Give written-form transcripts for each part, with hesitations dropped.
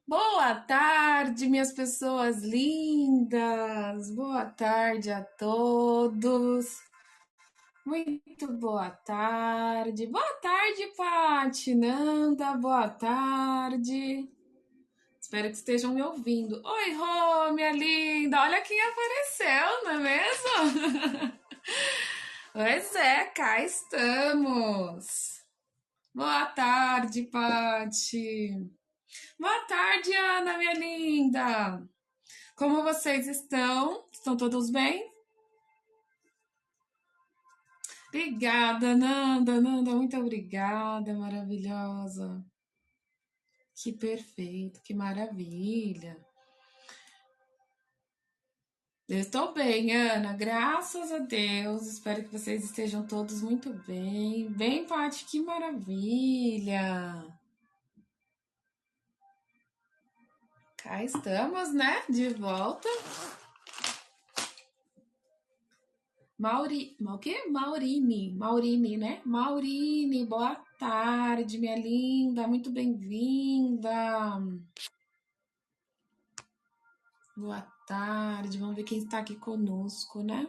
Boa tarde, minhas pessoas lindas. Boa tarde a todos. Muito boa tarde. Boa tarde, Pati, Nanda. Boa tarde. Espero que estejam me ouvindo. Oi, Rô, minha linda. Olha quem apareceu, não é mesmo? Pois é, cá estamos. Boa tarde, Pati. Boa tarde, Ana, minha linda. Como vocês estão? Estão todos bem? Obrigada, Nanda. Nanda, muito obrigada, maravilhosa. Que perfeito, que maravilha. Eu estou bem, Ana, graças a Deus. Espero que vocês estejam todos muito bem. Bem, Paty, que maravilha. Cá estamos, né? De volta. O quê? Maurine, né? Maurine, boa tarde, minha linda, muito bem-vinda. Boa tarde, vamos ver quem está aqui conosco, né?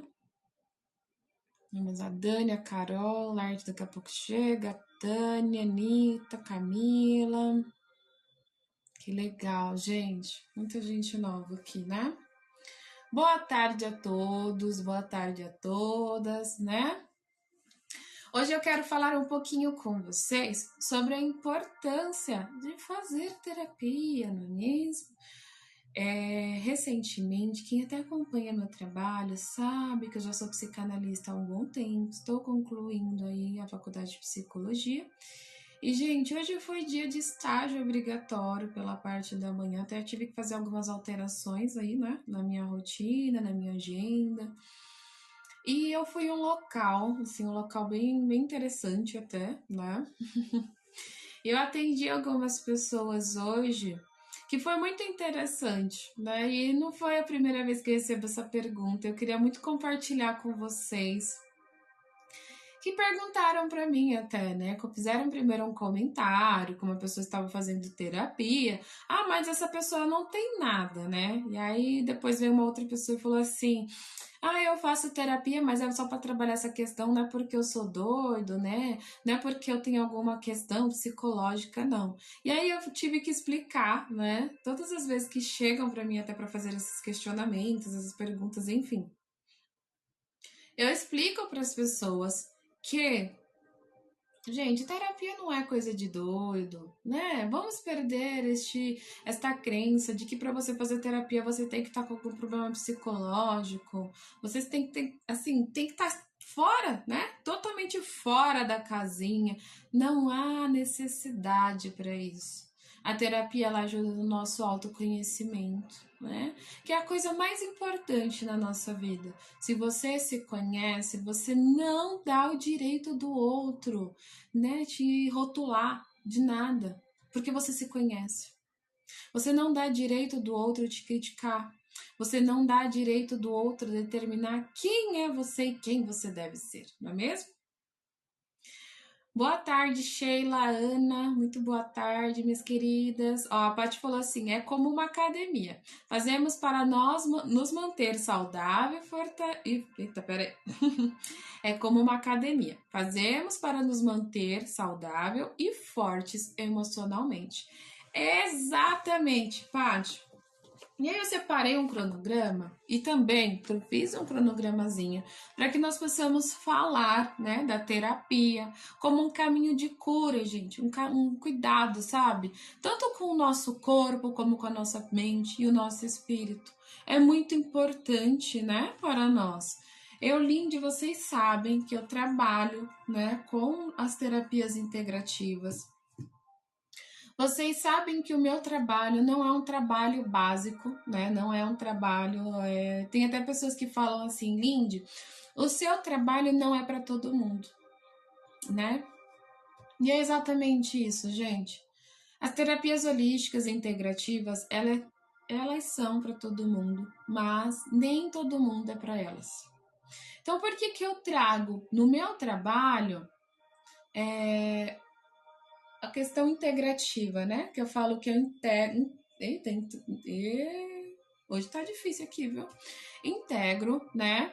Vamos a Dani, a Carol, Larte daqui a pouco chega, a Tânia, Anitta, Camila. Que legal, gente. Muita gente nova aqui, né? Boa tarde a todos, boa tarde a todas, né? Hoje eu quero falar um pouquinho com vocês sobre a importância de fazer terapia, não é mesmo? Recentemente, quem até acompanha meu trabalho sabe que eu já sou psicanalista há um bom tempo, estou concluindo aí a faculdade de psicologia. E, gente, hoje foi dia de estágio obrigatório pela parte da manhã, até tive que fazer algumas alterações aí, né, na minha rotina, na minha agenda. E eu fui em um local, assim, um local bem interessante até, né? Eu atendi algumas pessoas hoje que foi muito interessante, né? E não foi a primeira vez que eu recebo essa pergunta. Eu queria muito compartilhar com vocês que perguntaram para mim até, né? Fizeram primeiro um comentário, como a pessoa estava fazendo terapia. Ah, mas essa pessoa não tem nada, né? E aí depois veio uma outra pessoa e falou assim: ah, eu faço terapia, mas é só para trabalhar essa questão, não é porque eu sou doido, né? Não é porque eu tenho alguma questão psicológica, não. E aí eu tive que explicar, né? Todas as vezes que chegam para mim até para fazer esses questionamentos, essas perguntas, enfim. Eu explico para as pessoas que, gente, terapia não é coisa de doido, né? Vamos perder esta crença de que para você fazer terapia você tem que estar com algum problema psicológico. Vocês têm que ter, assim, tem que estar fora, né? Totalmente fora da casinha. Não há necessidade para isso. A terapia ela ajuda no nosso autoconhecimento, né? Que é a coisa mais importante na nossa vida. Se você se conhece, você não dá o direito do outro, né, te rotular de nada, porque você se conhece. Você não dá direito do outro te criticar. Você não dá direito do outro determinar quem é você e quem você deve ser, não é mesmo? Boa tarde, Sheila, Ana, muito boa tarde, minhas queridas. Ó, a Paty falou assim: é como uma academia. Fazemos para nós nos manter saudável e. Eita, peraí. É como uma academia. Fazemos para nos manter saudável e fortes emocionalmente. Exatamente, Paty. E aí eu separei um cronograma e também fiz um cronogramazinho para que nós possamos falar, né, da terapia como um caminho de cura, gente, um cuidado, sabe? Tanto com o nosso corpo como com a nossa mente e o nosso espírito. É muito importante, né, para nós. Eu, Lindy, vocês sabem que eu trabalho, né, com as terapias integrativas. Vocês sabem que o meu trabalho não é um trabalho básico, né? Não é um trabalho. Tem até pessoas que falam assim, Lindy, o seu trabalho não é para todo mundo, né? E é exatamente isso, gente. As terapias holísticas e integrativas, elas são para todo mundo, mas nem todo mundo é para elas. Então, por que eu trago no meu trabalho a questão integrativa, né? Que eu falo que eu integro. Eita, hoje tá difícil aqui, viu? Integro, né?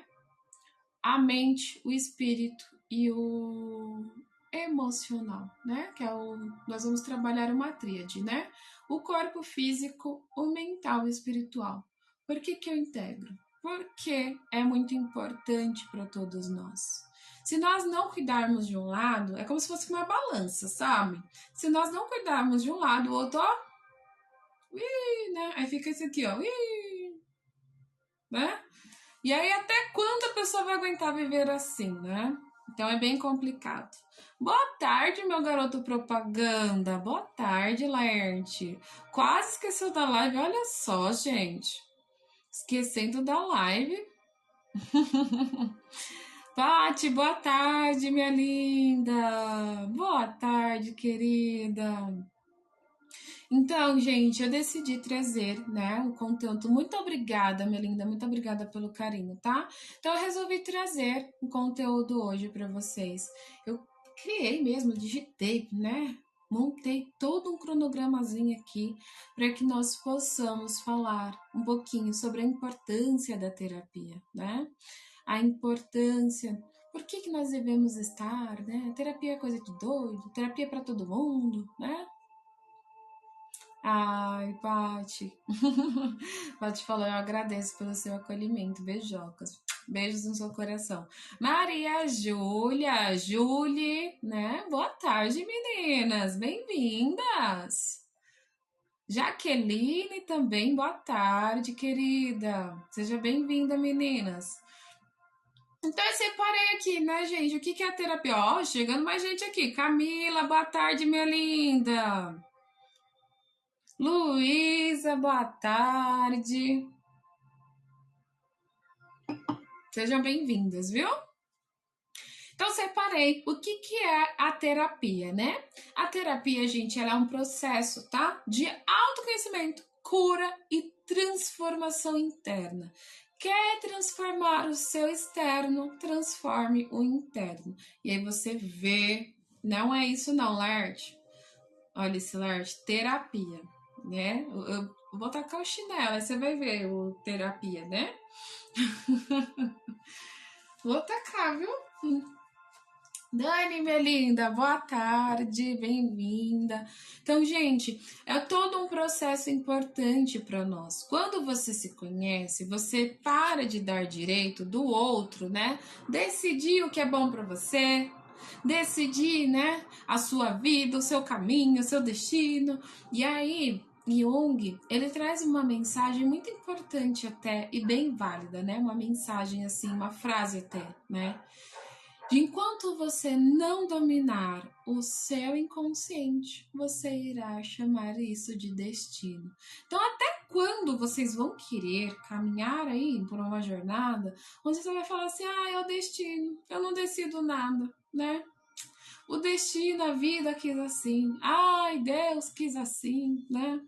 A mente, o espírito e o emocional, né? Que é o. Nós vamos trabalhar uma tríade, né? O corpo físico, o mental e o espiritual. Por que eu integro? Porque é muito importante para todos nós. Se nós não cuidarmos de um lado, é como se fosse uma balança, sabe? Se nós não cuidarmos de um lado, o outro, ó, né? Aí fica esse aqui, ó, né? E aí, até quando a pessoa vai aguentar viver assim, né? Então é bem complicado. Boa tarde, meu garoto propaganda. Boa tarde, Laerte. Quase esqueceu da live. Olha só, gente. Esquecendo da live. Pati, boa tarde, minha linda. Boa tarde, querida. Então, gente, eu decidi trazer, né, um conteúdo. Muito obrigada, minha linda, muito obrigada pelo carinho, tá? Então, eu resolvi trazer um conteúdo hoje para vocês. Eu criei mesmo, digitei, né? Montei todo um cronogramazinho aqui para que nós possamos falar um pouquinho sobre a importância da terapia, né? A importância, por que nós devemos estar, né? Terapia é coisa de doido, terapia é para todo mundo, né? Ai, Paty. Paty falou, eu agradeço pelo seu acolhimento. Beijocas. Beijos no seu coração. Maria Júlia, Julie, né? Boa tarde, meninas. Bem-vindas. Jaqueline também, boa tarde, querida. Seja bem-vinda, meninas. Então, eu separei aqui, né, gente? O que é a terapia? Ó, chegando mais gente aqui. Camila, boa tarde, minha linda. Luísa, boa tarde. Sejam bem-vindas, viu? Então, separei o que é a terapia, né? A terapia, gente, ela é um processo, tá? De autoconhecimento, cura e transformação interna. Quer transformar o seu externo, transforme o interno. E aí você vê, não é isso não, Larte. Olha esse Larte, terapia, né? Eu vou tacar o chinelo, aí você vai ver o terapia, né? Vou tacar, viu? Dani, minha linda, boa tarde, bem-vinda. Então, gente, é todo um processo importante para nós. Quando você se conhece, você para de dar direito do outro, né? Decidir o que é bom para você, decidir, né, a sua vida, o seu caminho, o seu destino. E aí, Jung, ele traz uma mensagem muito importante até e bem válida, né? Uma mensagem assim, uma frase até, né? De enquanto você não dominar o seu inconsciente, você irá chamar isso de destino. Então, até quando vocês vão querer caminhar aí por uma jornada, onde você vai falar assim, é o destino, eu não decido nada, né? O destino, a vida quis assim, ai, Deus quis assim, né?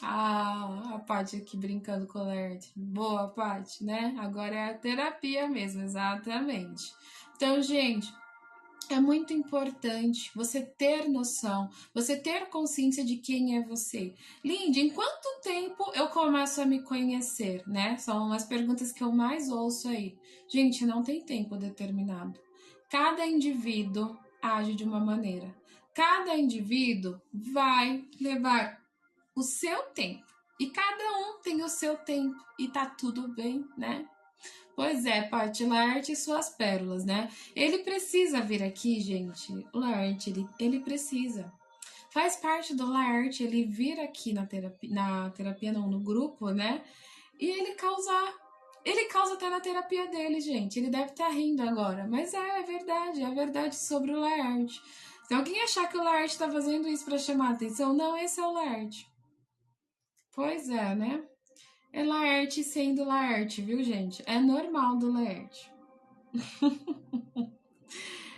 A Paty aqui brincando com o Lert. Boa, Paty, né? Agora é a terapia mesmo, exatamente. Então, gente, é muito importante você ter noção, você ter consciência de quem é você. Lindy, em quanto tempo eu começo a me conhecer, né? São as perguntas que eu mais ouço aí. Gente, não tem tempo determinado. Cada indivíduo age de uma maneira. Cada indivíduo vai levar o seu tempo. E cada um tem o seu tempo e tá tudo bem, né? Pois é, Paty, Laerte e suas pérolas, né? Ele precisa vir aqui, gente. O Laerte, ele precisa. Faz parte do Laerte ele vir aqui na terapia não, no grupo, né? E ele causar. Ele causa até na terapia dele, gente. Ele deve estar rindo agora. Mas é verdade sobre o Laerte. Se alguém achar que o Laerte tá fazendo isso para chamar a atenção, não, esse é o Laerte. Pois é, né? É Laerte sendo Laerte, viu, gente? É normal do Laerte.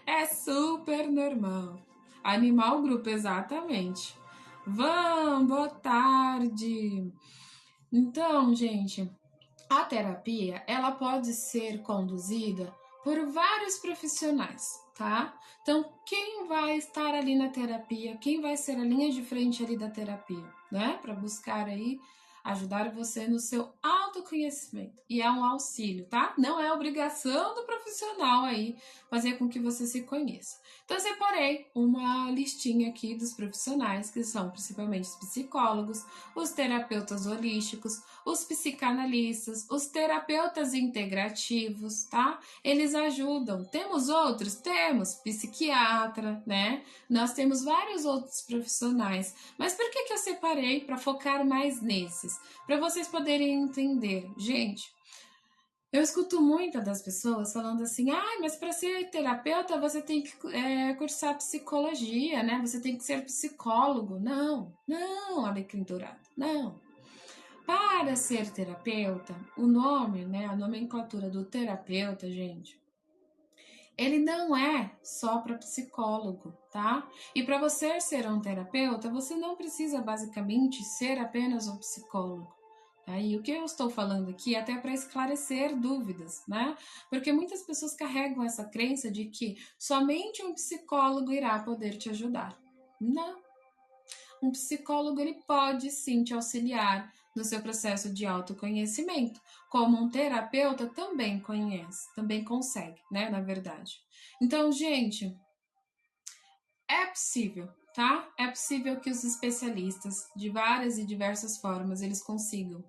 É super normal. Animal grupo, exatamente. Boa tarde. Então, gente, a terapia, ela pode ser conduzida por vários profissionais. tá? Então, quem vai estar ali na terapia? Quem vai ser a linha de frente ali da terapia, né? Para buscar aí ajudar você no seu autoconhecimento. E é um auxílio, tá? Não é obrigação do profissional aí fazer com que você se conheça. Então, eu separei uma listinha aqui dos profissionais, que são principalmente os psicólogos, os terapeutas holísticos, os psicanalistas, os terapeutas integrativos, tá? Eles ajudam. Temos outros? Temos, psiquiatra, né? Nós temos vários outros profissionais. Mas por que eu separei para focar mais nesses? Para vocês poderem entender. Gente, eu escuto muitas das pessoas falando assim, mas para ser terapeuta você tem que cursar psicologia, né? Você tem que ser psicólogo. Não, Alecrim Dourado, não. Para ser terapeuta, o nome, né, a nomenclatura do terapeuta, gente, ele não é só para psicólogo, tá? E para você ser um terapeuta, você não precisa basicamente ser apenas um psicólogo. Tá? E o que eu estou falando aqui é até para esclarecer dúvidas, né? Porque muitas pessoas carregam essa crença de que somente um psicólogo irá poder te ajudar. Não. Um psicólogo ele pode sim te auxiliar no seu processo de autoconhecimento, como um terapeuta também conhece, também consegue, né, na verdade. Então, gente, é possível, tá? É possível que os especialistas, de várias e diversas formas, eles consigam.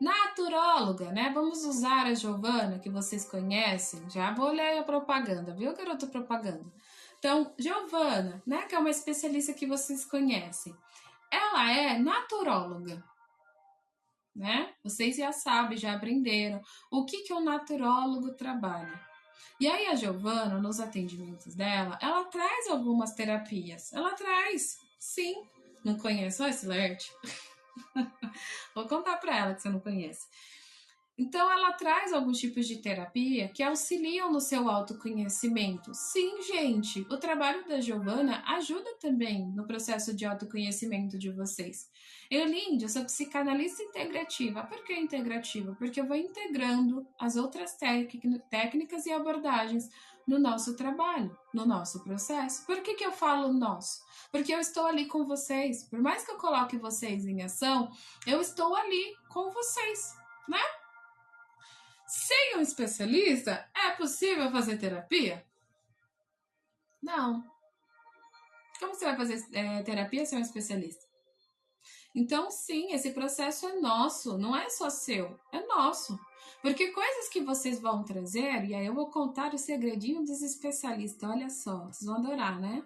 Naturóloga, né? Vamos usar a Giovana, que vocês conhecem. Já vou ler a propaganda, viu, garoto propaganda? Então, Giovana, né, que é uma especialista que vocês conhecem. Ela é naturóloga, né? Vocês já sabem, já aprenderam o que um naturólogo trabalha. E aí a Giovana, nos atendimentos dela, ela traz algumas terapias. Ela traz, sim. Não conhece? Olha esse Lerte. Vou contar para ela que você não conhece. Então, ela traz alguns tipos de terapia que auxiliam no seu autoconhecimento. Sim, gente, o trabalho da Giovana ajuda também no processo de autoconhecimento de vocês. Eu sou psicanalista integrativa. Por que integrativa? Porque eu vou integrando as outras técnicas e abordagens no nosso trabalho, no nosso processo. Por que eu falo nosso? Porque eu estou ali com vocês. Por mais que eu coloque vocês em ação, eu estou ali com vocês, né? Sem um especialista, é possível fazer terapia? Não. Como você vai fazer terapia sem um especialista? Então, sim, esse processo é nosso, não é só seu, é nosso. Porque coisas que vocês vão trazer, e aí eu vou contar o segredinho dos especialistas, olha só, vocês vão adorar, né?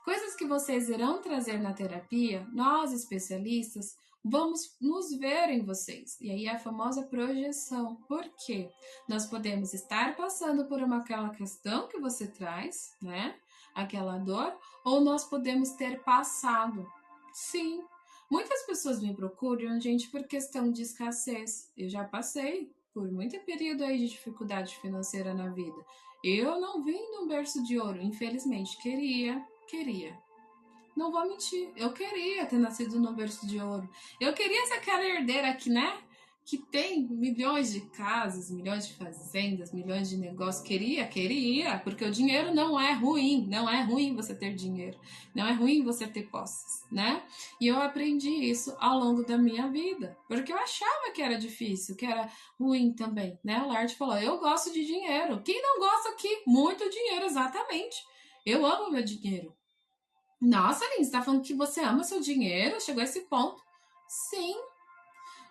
Coisas que vocês irão trazer na terapia, nós especialistas, vamos nos ver em vocês. E aí a famosa projeção. Por quê? Nós podemos estar passando por aquela questão que você traz, né? Aquela dor, ou nós podemos ter passado. Sim. Muitas pessoas me procuram, gente, por questão de escassez. Eu já passei por muito período aí de dificuldade financeira na vida. Eu não vim num berço de ouro, infelizmente. Queria. Não vou mentir, eu queria ter nascido no berço de ouro. Eu queria ser aquela herdeira que, né? Que tem milhões de casas, milhões de fazendas, milhões de negócios. Queria, porque o dinheiro não é ruim. Não é ruim você ter dinheiro. Não é ruim você ter posses, né? E eu aprendi isso ao longo da minha vida. Porque eu achava que era difícil, que era ruim também, né? O Larte falou, eu gosto de dinheiro. Quem não gosta aqui? Muito dinheiro, exatamente. Eu amo meu dinheiro. Nossa, Aline, você tá falando que você ama seu dinheiro? Chegou a esse ponto? Sim.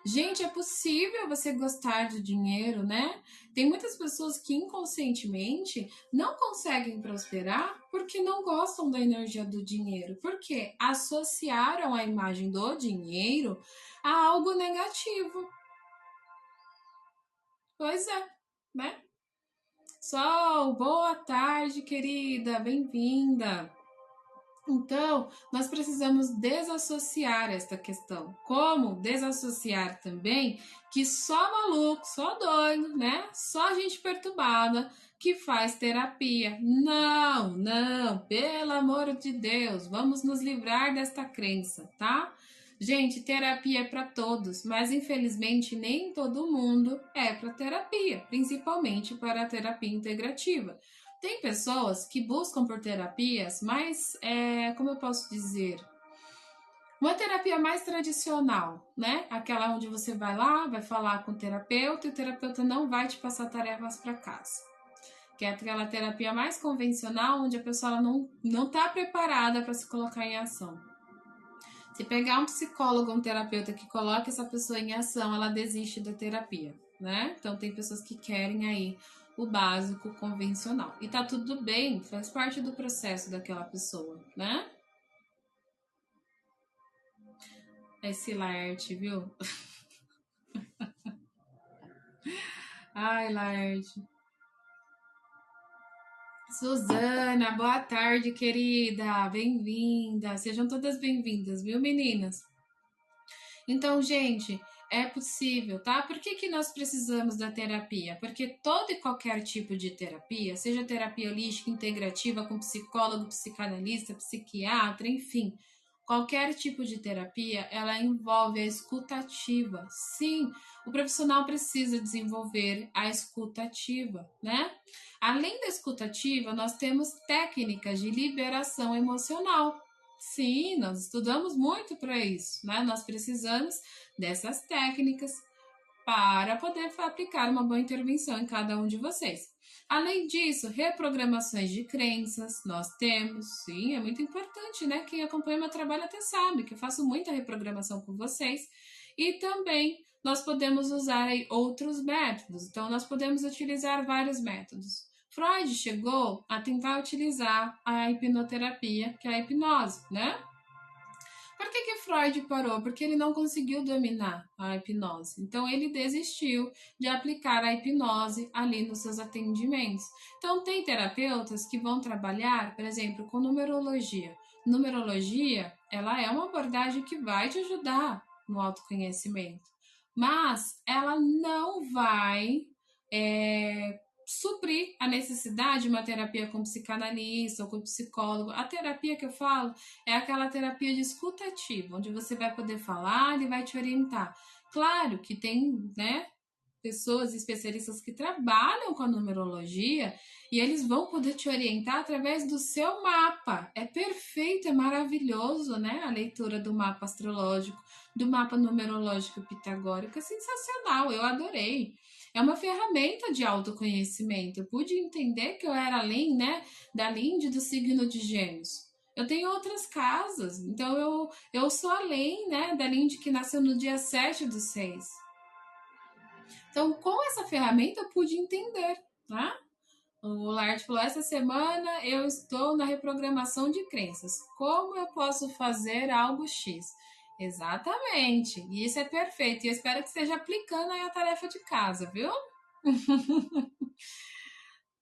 Gente, é possível você gostar de dinheiro, né? Tem muitas pessoas que inconscientemente não conseguem prosperar porque não gostam da energia do dinheiro. Porque associaram a imagem do dinheiro a algo negativo. Pois é, né? Sol, boa tarde, querida, bem-vinda. Então, nós precisamos desassociar esta questão. Como desassociar também que só maluco, só doido, né? Só gente perturbada que faz terapia. Não, pelo amor de Deus, vamos nos livrar desta crença, tá? Gente, terapia é para todos, mas infelizmente nem todo mundo é para terapia, principalmente para a terapia integrativa. Tem pessoas que buscam por terapias, mas, como eu posso dizer, uma terapia mais tradicional, né? Aquela onde você vai lá, vai falar com o terapeuta e o terapeuta não vai te passar tarefas para casa. Que é aquela terapia mais convencional, onde a pessoa ela não está preparada para se colocar em ação. Se pegar um psicólogo ou um terapeuta que coloca essa pessoa em ação, ela desiste da terapia, né? Então tem pessoas que querem aí o básico convencional. E tá tudo bem, faz parte do processo daquela pessoa, né? Esse Laerte, viu? Ai, Laerte. Suzana, boa tarde, querida. Bem-vinda. Sejam todas bem-vindas, viu, meninas? Então, gente, é possível, tá? Por que nós precisamos da terapia? Porque todo e qualquer tipo de terapia, seja terapia holística, integrativa, com psicólogo, psicanalista, psiquiatra, enfim, qualquer tipo de terapia, ela envolve a escutativa. Sim, o profissional precisa desenvolver a escutativa, né? Além da escutativa, nós temos técnicas de liberação emocional. Sim, nós estudamos muito para isso, né? Nós precisamos dessas técnicas para poder aplicar uma boa intervenção em cada um de vocês. Além disso, reprogramações de crenças nós temos, sim, é muito importante, né? Quem acompanha meu trabalho até sabe que eu faço muita reprogramação com vocês. E também nós podemos usar aí outros métodos, então nós podemos utilizar vários métodos. Freud chegou a tentar utilizar a hipnoterapia, que é a hipnose, né? Por que Freud parou? Porque ele não conseguiu dominar a hipnose. Então, ele desistiu de aplicar a hipnose ali nos seus atendimentos. Então, tem terapeutas que vão trabalhar, por exemplo, com numerologia. Numerologia, ela é uma abordagem que vai te ajudar no autoconhecimento, mas ela não vai suprir a necessidade de uma terapia com psicanalista ou com psicólogo. A terapia que eu falo é aquela terapia de escutativa, onde você vai poder falar, ele vai te orientar. Claro que tem, né, pessoas especialistas que trabalham com a numerologia e eles vão poder te orientar através do seu mapa. É perfeito, é maravilhoso, né? A leitura do mapa astrológico, do mapa numerológico pitagórico, é sensacional, eu adorei. É uma ferramenta de autoconhecimento. Eu pude entender que eu era além, né, da linde do signo de Gêmeos. Eu tenho outras casas, então eu sou além, né, da linde que nasceu no dia 7/6. Então, com essa ferramenta, eu pude entender, tá? O Lart falou, essa semana eu estou na reprogramação de crenças. Como eu posso fazer algo X? Exatamente. E isso é perfeito. E eu espero que esteja aplicando aí a tarefa de casa, viu?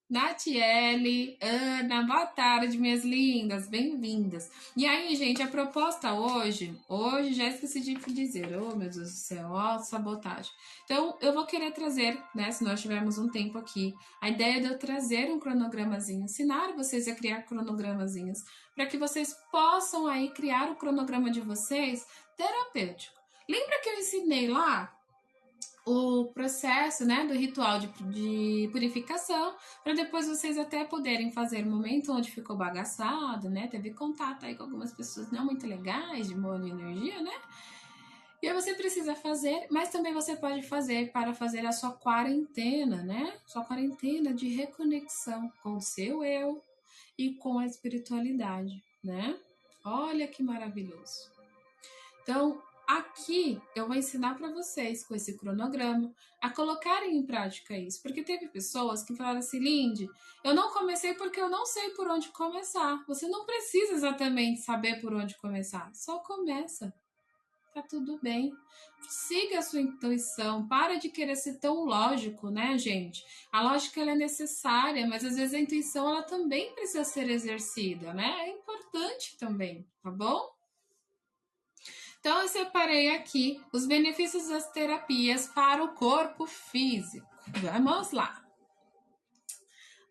Natiele, Ana, boa tarde, minhas lindas, bem-vindas. E aí, gente, a proposta hoje já esqueci de dizer, oh meu Deus do céu, ó, sabotagem. Então, eu vou querer trazer, né, se nós tivermos um tempo aqui, a ideia de eu trazer um cronogramazinho, ensinar vocês a criar cronogramazinhos, para que vocês possam aí criar o cronograma de vocês terapêutico. Lembra que eu ensinei lá o processo, né, do ritual de purificação, para depois vocês até poderem fazer o momento onde ficou bagaçado, né, teve contato aí com algumas pessoas não muito legais, de boa energia, né, e aí você precisa fazer, mas também você pode fazer para fazer a sua quarentena, né, sua quarentena de reconexão com o seu eu e com a espiritualidade, né, olha que maravilhoso. Então, aqui eu vou ensinar para vocês, com esse cronograma, a colocarem em prática isso. Porque teve pessoas que falaram assim, Lindy, eu não comecei porque eu não sei por onde começar. Você não precisa exatamente saber por onde começar. Só começa. Tá tudo bem. Siga a sua intuição. Para de querer ser tão lógico, né, gente? A lógica ela é necessária, mas às vezes a intuição ela também precisa ser exercida, né? É importante também, tá bom? Então, eu separei aqui os benefícios das terapias para o corpo físico. Vamos lá.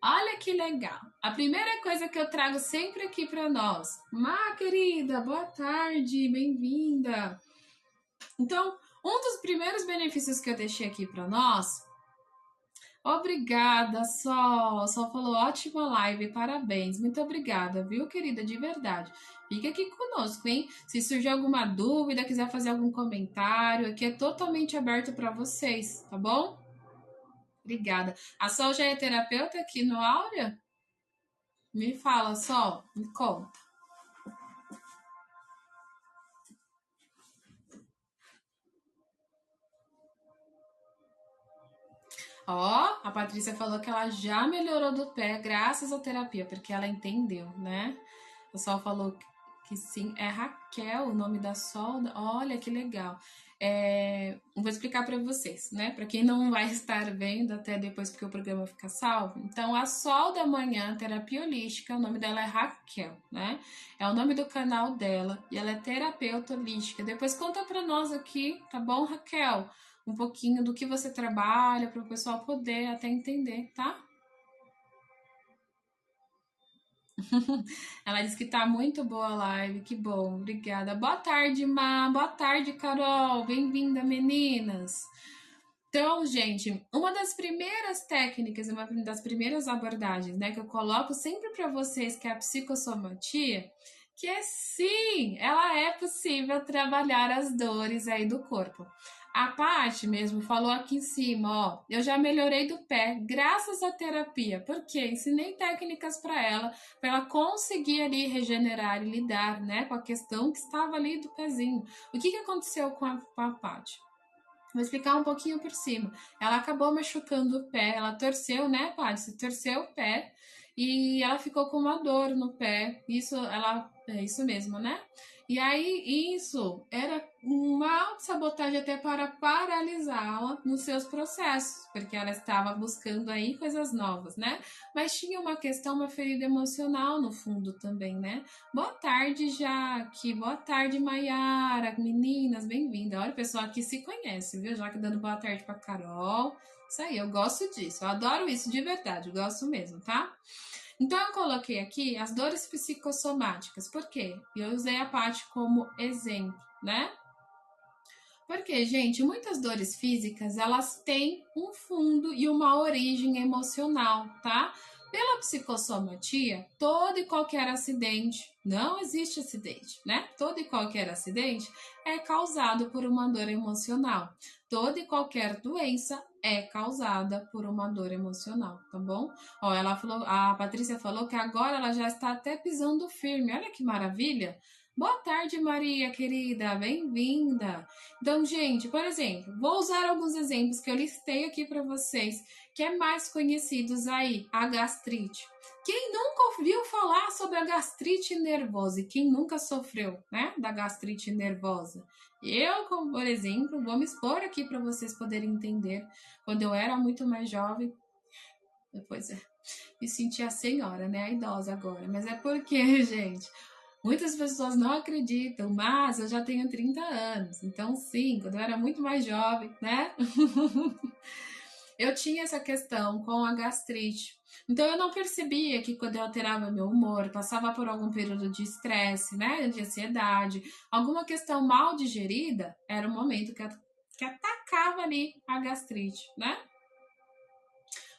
Olha que legal. A primeira coisa que eu trago sempre aqui para nós. Má, querida, boa tarde, bem-vinda. Então, um dos primeiros benefícios que eu deixei aqui para nós Obrigada, Sol. Sol falou ótima live, parabéns. Muito obrigada, viu, querida? De verdade. Fica aqui conosco, hein? Se surgir alguma dúvida, quiser fazer algum comentário, aqui é totalmente aberto para vocês, tá bom? Obrigada. A Sol já é terapeuta aqui no Áurea? Me fala, Sol, me conta. Ó, a Patrícia falou que ela já melhorou do pé graças à terapia, porque ela entendeu, né? O Sol falou que sim, é Raquel o nome da solda. Olha que legal. Vou explicar para vocês, né? Para quem não vai estar vendo até depois, porque o programa fica salvo. Então, a Sol da Manhã, terapia holística, o nome dela é Raquel, né? É o nome do canal dela e ela é terapeuta holística. Depois conta para nós aqui, tá bom, Raquel? Um pouquinho do que você trabalha para o pessoal poder até entender, tá? Ela disse que tá muito boa a live, que bom, obrigada. Boa tarde, Má. Boa tarde, Carol. Bem-vinda, meninas. Então, gente, uma das primeiras técnicas, uma das primeiras abordagens, né, que eu coloco sempre para vocês, que é a psicossomatia, que é sim, ela é possível trabalhar as dores aí do corpo. A Paty mesmo falou aqui em cima, ó, eu já melhorei do pé graças à terapia, porque ensinei técnicas para ela conseguir ali regenerar e lidar, né, com a questão que estava ali do pezinho. O que aconteceu com a Paty? Vou explicar um pouquinho por cima. Ela acabou machucando o pé, ela torceu, né, Paty? Se torceu o pé e ela ficou com uma dor no pé. É isso mesmo, né? E aí, isso era uma sabotagem até para paralisá-la nos seus processos, porque ela estava buscando aí coisas novas, né? Mas tinha uma questão, uma ferida emocional no fundo também, né? Boa tarde, Jaque. Boa tarde, Maiara. Meninas, bem-vinda. Olha, o pessoal aqui se conhece, viu? Jaque dando boa tarde pra Carol. Isso aí, eu gosto disso. Eu adoro isso de verdade, eu gosto mesmo, tá? Então, eu coloquei aqui as dores psicossomáticas. Por quê? Eu usei a parte como exemplo, né? Porque, gente, muitas dores físicas, elas têm um fundo e uma origem emocional, tá? Pela psicossomatia, todo e qualquer acidente, não existe acidente, né? Todo e qualquer acidente é causado por uma dor emocional. Toda e qualquer doença é causada por uma dor emocional, tá bom? Ó, ela falou, a Patrícia falou que agora ela já está até pisando firme. Olha que maravilha! Boa tarde, Maria, querida, bem-vinda. Então, gente, por exemplo, vou usar alguns exemplos que eu listei aqui para vocês, que é mais conhecidos aí, a gastrite. Quem nunca ouviu falar sobre a gastrite nervosa e quem nunca sofreu, né, da gastrite nervosa? Eu, como por exemplo, vou me expor aqui para vocês poderem entender. Quando eu era muito mais jovem, depois me sentia a senhora, né, a idosa agora. Mas é porque, gente, muitas pessoas não acreditam, mas eu já tenho 30 anos. Então, sim, quando eu era muito mais jovem, né? Eu tinha essa questão com a gastrite. Então, eu não percebia que quando eu alterava meu humor, passava por algum período de estresse, né? De ansiedade, alguma questão mal digerida, era o momento que atacava ali a gastrite, né?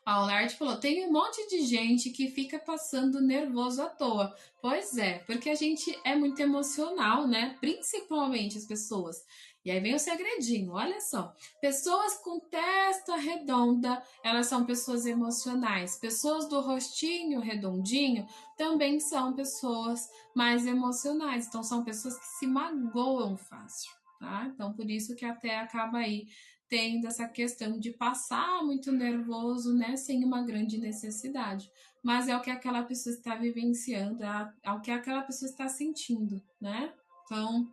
A Olarte falou: tem um monte de gente que fica passando nervoso à toa. Pois é, porque a gente é muito emocional, né? Principalmente as pessoas. E aí vem o segredinho, olha só. Pessoas com testa redonda, elas são pessoas emocionais. Pessoas do rostinho redondinho também são pessoas mais emocionais. Então, são pessoas que se magoam fácil, tá? Então, por isso que até acaba aí tendo essa questão de passar muito nervoso, né, sem uma grande necessidade. Mas é o que aquela pessoa está vivenciando, é o que aquela pessoa está sentindo, né? Então,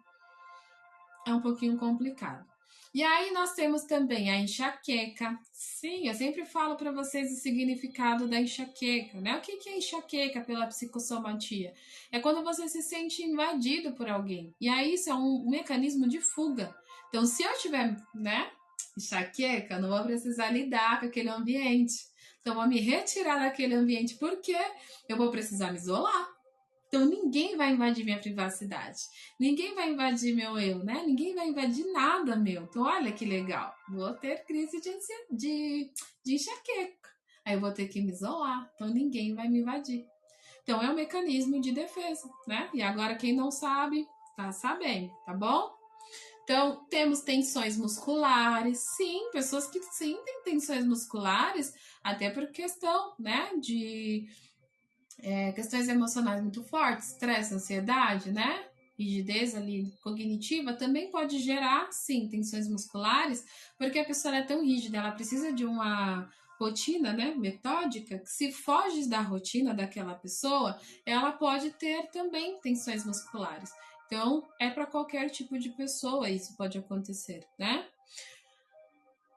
é um pouquinho complicado. E aí nós temos também a enxaqueca. Sim, eu sempre falo para vocês o significado da enxaqueca, né? O que é enxaqueca pela psicossomatia? É quando você se sente invadido por alguém. E aí isso é um mecanismo de fuga. Então, se eu tiver, né, enxaqueca, não vou precisar lidar com aquele ambiente. Então, eu vou me retirar daquele ambiente porque eu vou precisar me isolar. Então ninguém vai invadir minha privacidade, ninguém vai invadir meu eu, né? Ninguém vai invadir nada meu. Então olha que legal, vou ter crise de enxaqueca, aí eu vou ter que me isolar, então ninguém vai me invadir. Então é um mecanismo de defesa, né? E agora quem não sabe, tá sabendo, tá bom? Então, temos tensões musculares, sim, pessoas que sim têm tensões musculares, até por questão, né, de questões emocionais muito fortes, estresse, ansiedade, né? Rigidez ali cognitiva também pode gerar, sim, tensões musculares, porque a pessoa é tão rígida, ela precisa de uma rotina, né, metódica, que se foge da rotina daquela pessoa, ela pode ter também tensões musculares. Então, é para qualquer tipo de pessoa isso pode acontecer, né?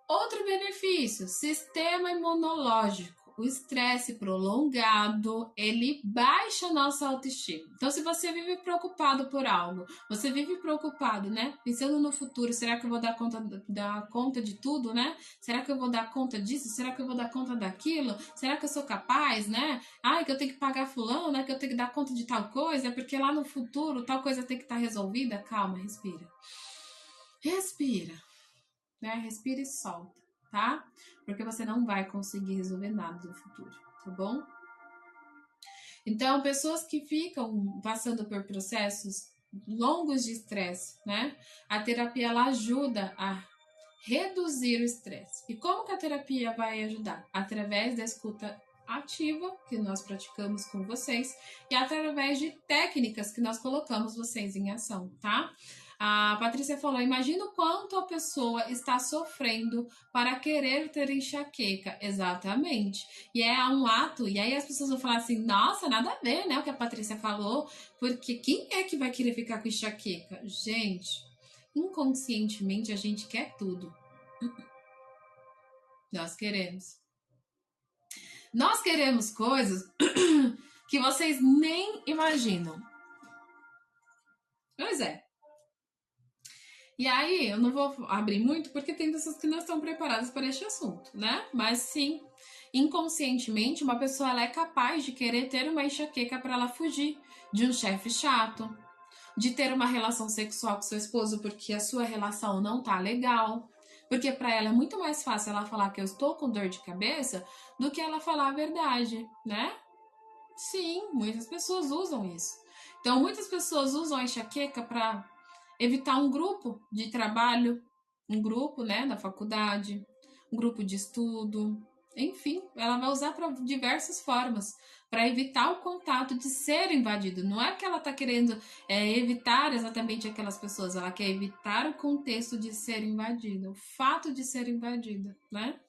Outro benefício, sistema imunológico. O estresse prolongado, ele baixa a nossa autoestima. Então, se você vive preocupado por algo, você vive preocupado, né? Pensando no futuro, será que eu vou dar conta de tudo, né? Será que eu vou dar conta disso? Será que eu vou dar conta daquilo? Será que eu sou capaz, né? Ai, que eu tenho que pagar fulano, né? Que eu tenho que dar conta de tal coisa, porque lá no futuro tal coisa tem que estar resolvida. Calma, respira. Respira, né? Respira e solta, tá? Porque você não vai conseguir resolver nada no futuro, tá bom? Então, pessoas que ficam passando por processos longos de estresse, né? A terapia ela ajuda a reduzir o estresse. E como que a terapia vai ajudar? Através da escuta ativa que nós praticamos com vocês e através de técnicas que nós colocamos vocês em ação, tá? A Patrícia falou: imagina o quanto a pessoa está sofrendo para querer ter enxaqueca. Exatamente. E é um ato, e aí as pessoas vão falar assim: nossa, nada a ver, né? O que a Patrícia falou, porque quem é que vai querer ficar com enxaqueca? Gente, inconscientemente a gente quer tudo. Nós queremos. Nós queremos coisas que vocês nem imaginam. Pois é. E aí, eu não vou abrir muito porque tem pessoas que não estão preparadas para este assunto, né? Mas sim, inconscientemente, uma pessoa ela é capaz de querer ter uma enxaqueca para ela fugir de um chefe chato, de ter uma relação sexual com seu esposo porque a sua relação não tá legal. Porque para ela é muito mais fácil ela falar que eu estou com dor de cabeça do que ela falar a verdade, né? Sim, muitas pessoas usam isso. Então, muitas pessoas usam a enxaqueca para evitar um grupo de trabalho, um grupo, né, da faculdade, um grupo de estudo, enfim, ela vai usar para diversas formas para evitar o contato de ser invadido. Não é que ela está querendo evitar exatamente aquelas pessoas, ela quer evitar o contexto de ser invadida, o fato de ser invadida, né?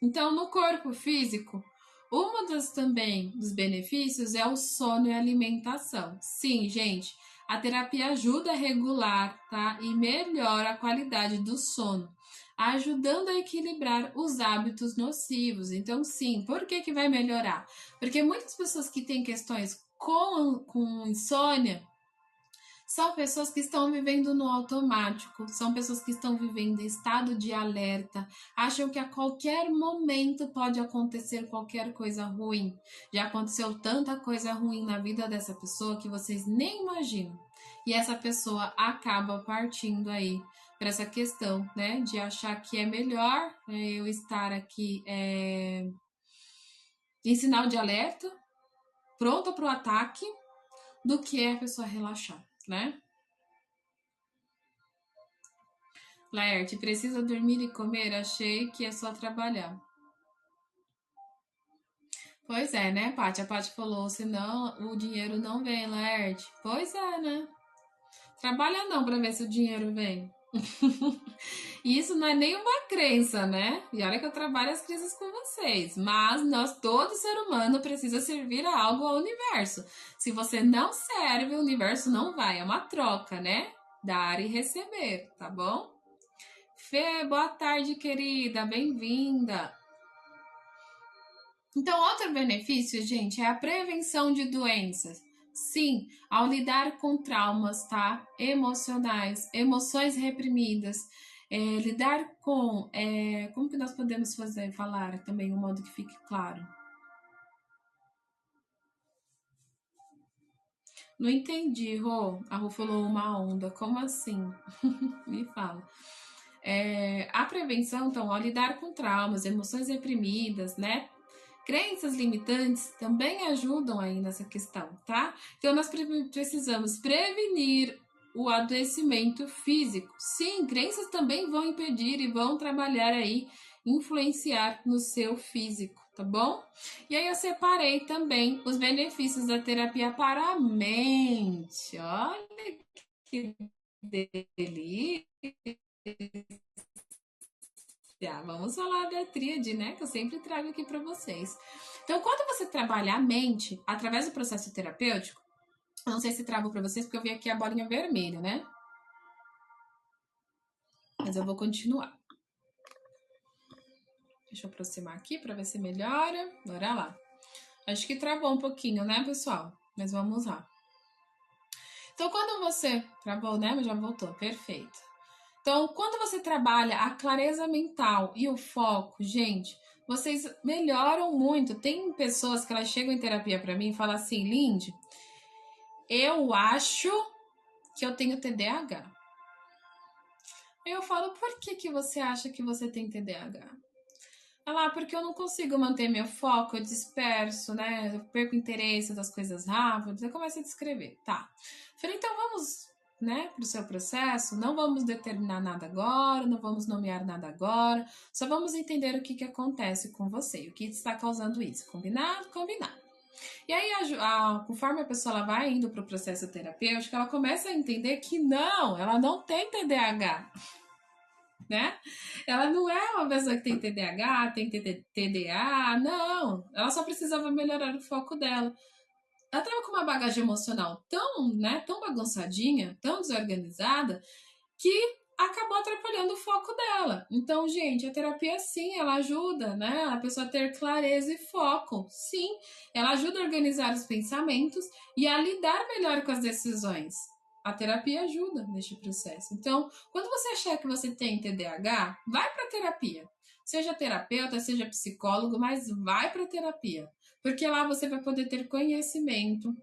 Então, no corpo físico, uma das também dos benefícios é o sono e a alimentação. Sim, gente, a terapia ajuda a regular, tá? E melhora a qualidade do sono, ajudando a equilibrar os hábitos nocivos. Então, sim, por que que vai melhorar? Porque muitas pessoas que têm questões com insônia são pessoas que estão vivendo no automático, são pessoas que estão vivendo em estado de alerta, acham que a qualquer momento pode acontecer qualquer coisa ruim. Já aconteceu tanta coisa ruim na vida dessa pessoa que vocês nem imaginam. E essa pessoa acaba partindo aí para essa questão, né, de achar que é melhor eu estar aqui em sinal de alerta, pronta para o ataque, do que a pessoa relaxar, né? Laerte, precisa dormir e comer? Achei que é só trabalhar. Pois é, né, Paty? A Paty falou, senão o dinheiro não vem, Laerte. Pois é, né? Trabalha não pra ver se o dinheiro vem. E isso não é nenhuma crença, né? E olha que eu trabalho as crises com vocês. Mas nós, todo ser humano, precisa servir a algo ao universo. Se você não serve, o universo não vai. É uma troca, né? Dar e receber, tá bom? Fê, boa tarde, querida, bem-vinda. Então, outro benefício, gente, é a prevenção de doenças. Sim, ao lidar com traumas, tá? Emocionais, emoções reprimidas, lidar com. Como que nós podemos falar também, um modo que fique claro? Não entendi, Rô. A Rô falou uma onda. Como assim? Me fala. A prevenção, então, ao lidar com traumas, emoções reprimidas, né? Crenças limitantes também ajudam aí nessa questão, tá? Então, nós precisamos prevenir o adoecimento físico. Sim, crenças também vão impedir e vão trabalhar aí, influenciar no seu físico, tá bom? E aí eu separei também os benefícios da terapia para a mente. Olha que delícia! Vamos falar da tríade, né? Que eu sempre trago aqui para vocês. Então, quando você trabalha a mente através do processo terapêutico, eu não sei se travo para vocês, porque eu vi aqui a bolinha vermelha, né? Mas eu vou continuar. Deixa eu aproximar aqui para ver se melhora. Bora lá. Acho que travou um pouquinho, né, pessoal? Mas vamos lá. Então, quando você travou, né? Já voltou, perfeito. Então, quando você trabalha a clareza mental e o foco, gente, vocês melhoram muito. Tem pessoas que elas chegam em terapia para mim e falam assim, Lindy, eu acho que eu tenho TDAH. Eu falo, por que você acha que você tem TDAH? Ela, porque eu não consigo manter meu foco, eu disperso, né? Eu perco o interesse das coisas rápidas, eu começo a descrever. Tá. Falei, então vamos, né, pro seu processo, não vamos determinar nada agora, não vamos nomear nada agora, só vamos entender o que acontece com você, o que está causando isso. Combinado? Combinado. E aí, conforme a pessoa ela vai indo para o processo terapêutico, ela começa a entender que não, ela não tem TDAH, né? Ela não é uma pessoa que tem TDAH, tem TDA, não. Ela só precisava melhorar o foco dela. Ela estava com uma bagagem emocional tão, né, tão bagunçadinha, tão desorganizada, que acabou atrapalhando o foco dela. Então, gente, a terapia sim, ela ajuda, né, a pessoa a ter clareza e foco. Sim, ela ajuda a organizar os pensamentos e a lidar melhor com as decisões. A terapia ajuda neste processo. Então, quando você achar que você tem TDAH, vai para terapia. Seja terapeuta, seja psicólogo, mas vai para terapia, porque lá você vai poder ter conhecimento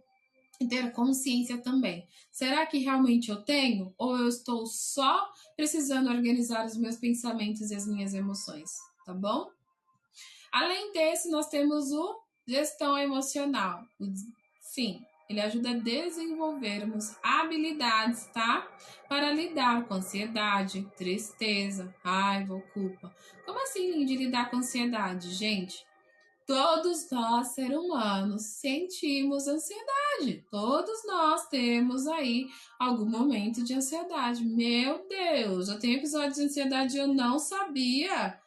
e ter consciência também. Será que realmente eu tenho? Ou eu estou só precisando organizar os meus pensamentos e as minhas emoções? Tá bom? Além desse, nós temos o gestão emocional. Sim, ele ajuda a desenvolvermos habilidades, tá? Para lidar com ansiedade, tristeza, raiva ou culpa. Como assim de lidar com ansiedade, gente? Todos nós, seres humanos, sentimos ansiedade. Todos nós temos aí algum momento de ansiedade. Meu Deus, eu tenho episódios de ansiedade e eu não sabia.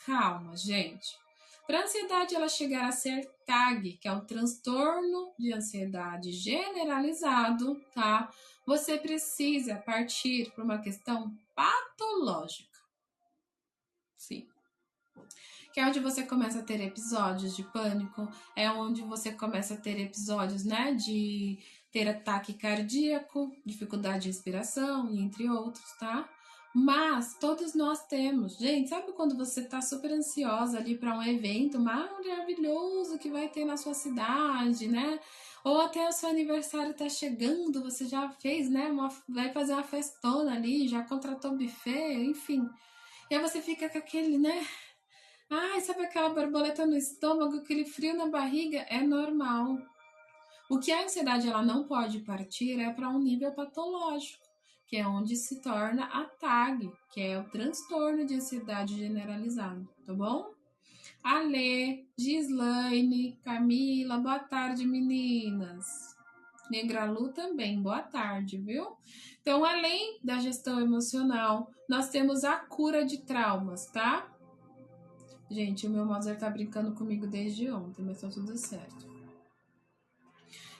Calma, gente. Para a ansiedade ela chegar a ser TAG, que é o transtorno de ansiedade generalizado, tá? Você precisa partir para uma questão patológica. Sim, que é onde você começa a ter episódios de pânico, é onde você começa a ter episódios, né, de ter ataque cardíaco, dificuldade de respiração, e entre outros, tá? Mas todos nós temos. Gente, sabe quando você tá super ansiosa ali para um evento maravilhoso que vai ter na sua cidade, né? Ou até o seu aniversário tá chegando, você já fez, né? Vai fazer uma festona ali, já contratou buffet, enfim. E aí você fica com aquele, né? Ai, sabe aquela borboleta no estômago, aquele frio na barriga? É normal. O que a ansiedade ela não pode partir é para um nível patológico, que é onde se torna a TAG, que é o transtorno de ansiedade generalizado, tá bom? Ale, Gislaine, Camila, boa tarde, meninas. Negralu também, boa tarde, viu? Então, além da gestão emocional, nós temos a cura de traumas, tá? Gente, o meu Mozart tá brincando comigo desde ontem, mas tá tudo certo.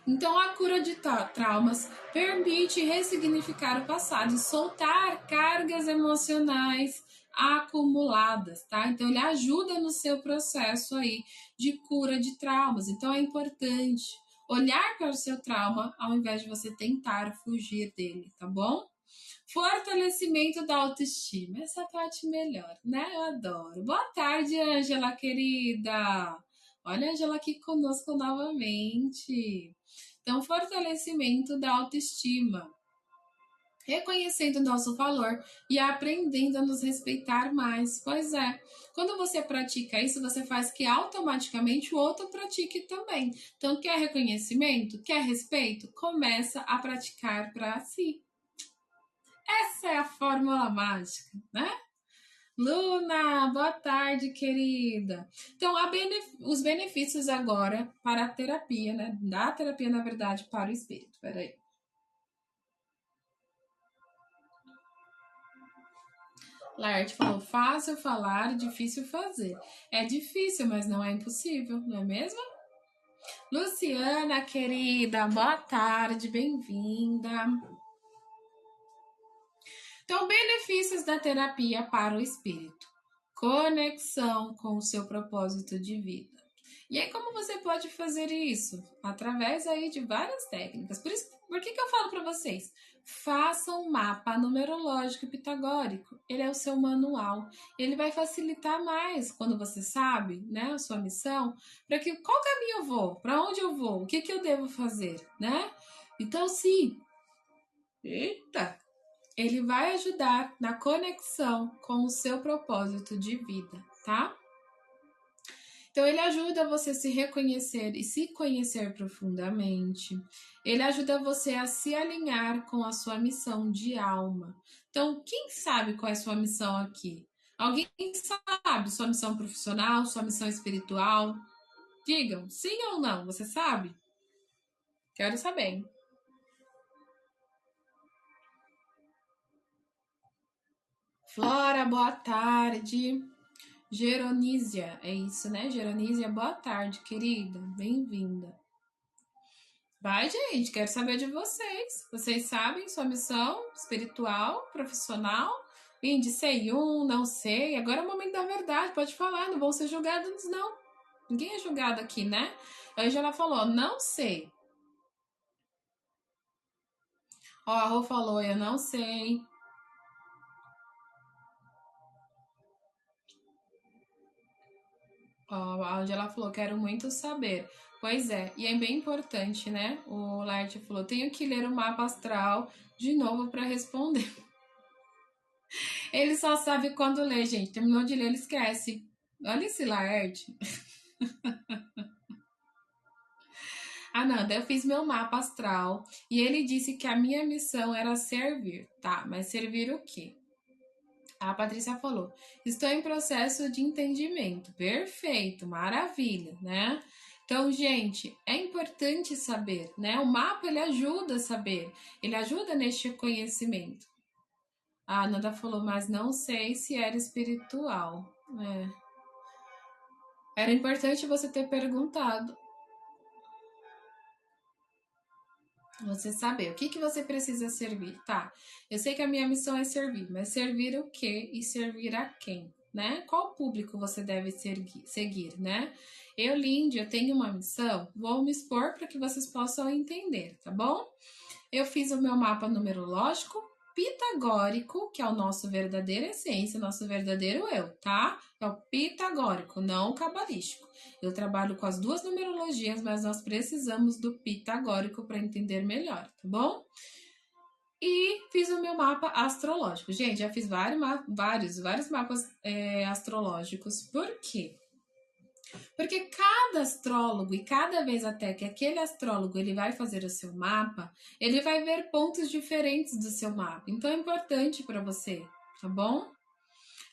Então, a cura de traumas permite ressignificar o passado e soltar cargas emocionais acumuladas, tá? Então, ele ajuda no seu processo aí de cura de traumas. Então, é importante olhar para o seu trauma ao invés de você tentar fugir dele, tá bom? Fortalecimento da autoestima. Essa parte melhor, né? Eu adoro. Boa tarde, Ângela, querida. Olha a Ângela aqui conosco novamente. Então, fortalecimento da autoestima, reconhecendo o nosso valor e aprendendo a nos respeitar mais. Pois é, quando você pratica isso, você faz que automaticamente o outro pratique também. Então, quer reconhecimento? Quer respeito? Começa a praticar para si. Essa é a fórmula mágica, né? Luna, boa tarde, querida. Então, os benefícios agora para a terapia, né? Da terapia, na verdade, para o espírito. Peraí. Laerte falou: fácil falar, difícil fazer. É difícil, mas não é impossível, não é mesmo? Luciana, querida, boa tarde, bem-vinda. Então, benefícios da terapia para o espírito: conexão com o seu propósito de vida. E aí, como você pode fazer isso? Através aí de várias técnicas. Por que eu falo para vocês? Faça um mapa numerológico pitagórico. Ele é o seu manual. Ele vai facilitar mais quando você sabe, né, a sua missão, para que qual caminho eu vou, para onde eu vou, o que eu devo fazer, né? Então, sim. Eita! Ele vai ajudar na conexão com o seu propósito de vida, tá? Então, ele ajuda você a se reconhecer e se conhecer profundamente. Ele ajuda você a se alinhar com a sua missão de alma. Então, quem sabe qual é a sua missão aqui? Alguém sabe sua missão profissional, sua missão espiritual? Digam, sim ou não, você sabe? Quero saber. Flora, boa tarde. Geronísia, é isso, né? Geronísia, boa tarde, querida. Bem-vinda. Vai, gente, quero saber de vocês. Vocês sabem sua missão espiritual, profissional? Índice não sei. Agora é o momento da verdade, pode falar, não vão ser julgados, não. Ninguém é julgado aqui, né? A Angela falou, não sei. Ó, a Rô falou, eu não sei. Ó, a Angela falou, quero muito saber. Pois é, e é bem importante, né? O Laerte falou, tenho que ler o mapa astral de novo para responder. Ele só sabe quando lê, gente. Terminou de ler, ele esquece. Olha esse Laerte. Ah, Nanda, eu fiz meu mapa astral e ele disse que a minha missão era servir. Tá, mas servir o quê? A Patrícia falou: estou em processo de entendimento. Perfeito, maravilha, né? Então, gente, é importante saber, né? O mapa ele ajuda a saber, ele ajuda neste conhecimento. A Nanda falou, mas não sei se era espiritual. Era importante você ter perguntado. Você saber o que você precisa servir. Tá, eu sei que a minha missão é servir, mas servir o quê e servir a quem? Né? Qual público você deve seguir, né? Eu, Lindy, eu tenho uma missão, vou me expor para que vocês possam entender, tá bom? Eu fiz o meu mapa numerológico pitagórico, que é o nosso verdadeiro essência, nosso verdadeiro eu, tá? É o pitagórico, não o cabalístico. Eu trabalho com as duas numerologias, mas nós precisamos do pitagórico para entender melhor, tá bom? E fiz o meu mapa astrológico. Gente, já fiz vários mapas astrológicos. Por quê? Porque cada astrólogo e cada vez até que aquele astrólogo ele vai fazer o seu mapa, ele vai ver pontos diferentes do seu mapa. Então é importante para você, tá bom?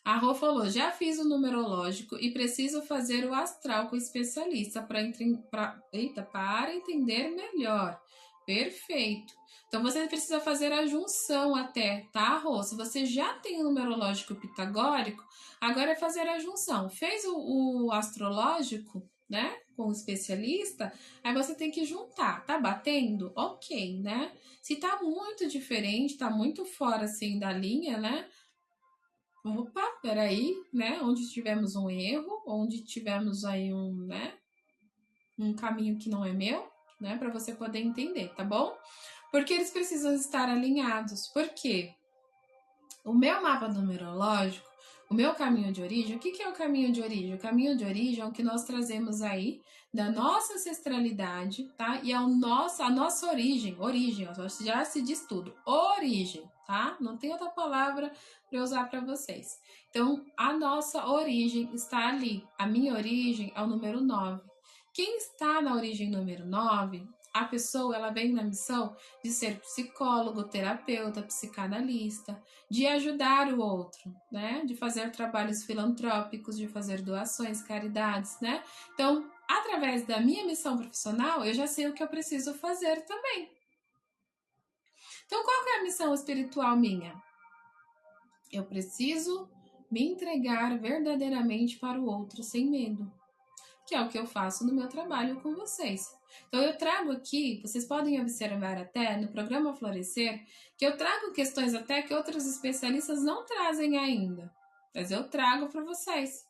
A Rô falou, já fiz o numerológico e preciso fazer o astral com o especialista para entender melhor. Perfeito. Então você precisa fazer a junção até, tá, Rô? Se você já tem o numerológico pitagórico, agora é fazer a junção. Fez o astrológico, né, com o especialista, aí você tem que juntar. Tá batendo? Ok, né? Se tá muito diferente, tá muito fora assim da linha, né? Opa, peraí, né? Onde tivemos um erro, onde tivemos aí um caminho que não é meu, né? Para você poder entender, tá bom? Porque eles precisam estar alinhados. Por quê? O meu mapa numerológico, O meu caminho de origem, o que é o caminho de origem? O caminho de origem é o que nós trazemos aí da nossa ancestralidade, tá? E a nossa origem, já se diz tudo, origem, tá? Não tem outra palavra para eu usar para vocês. Então, a nossa origem está ali. A minha origem é o número 9. Quem está na origem número 9, a pessoa, ela vem na missão de ser psicólogo, terapeuta, psicanalista, de ajudar o outro, né? De fazer trabalhos filantrópicos, de fazer doações, caridades, né? Então, através da minha missão profissional, eu já sei o que eu preciso fazer também. Então, qual que é a missão espiritual minha? Eu preciso me entregar verdadeiramente para o outro sem medo, que é o que eu faço no meu trabalho com vocês. Então eu trago aqui, vocês podem observar até no programa Florescer, que eu trago questões até que outros especialistas não trazem ainda, mas eu trago para vocês.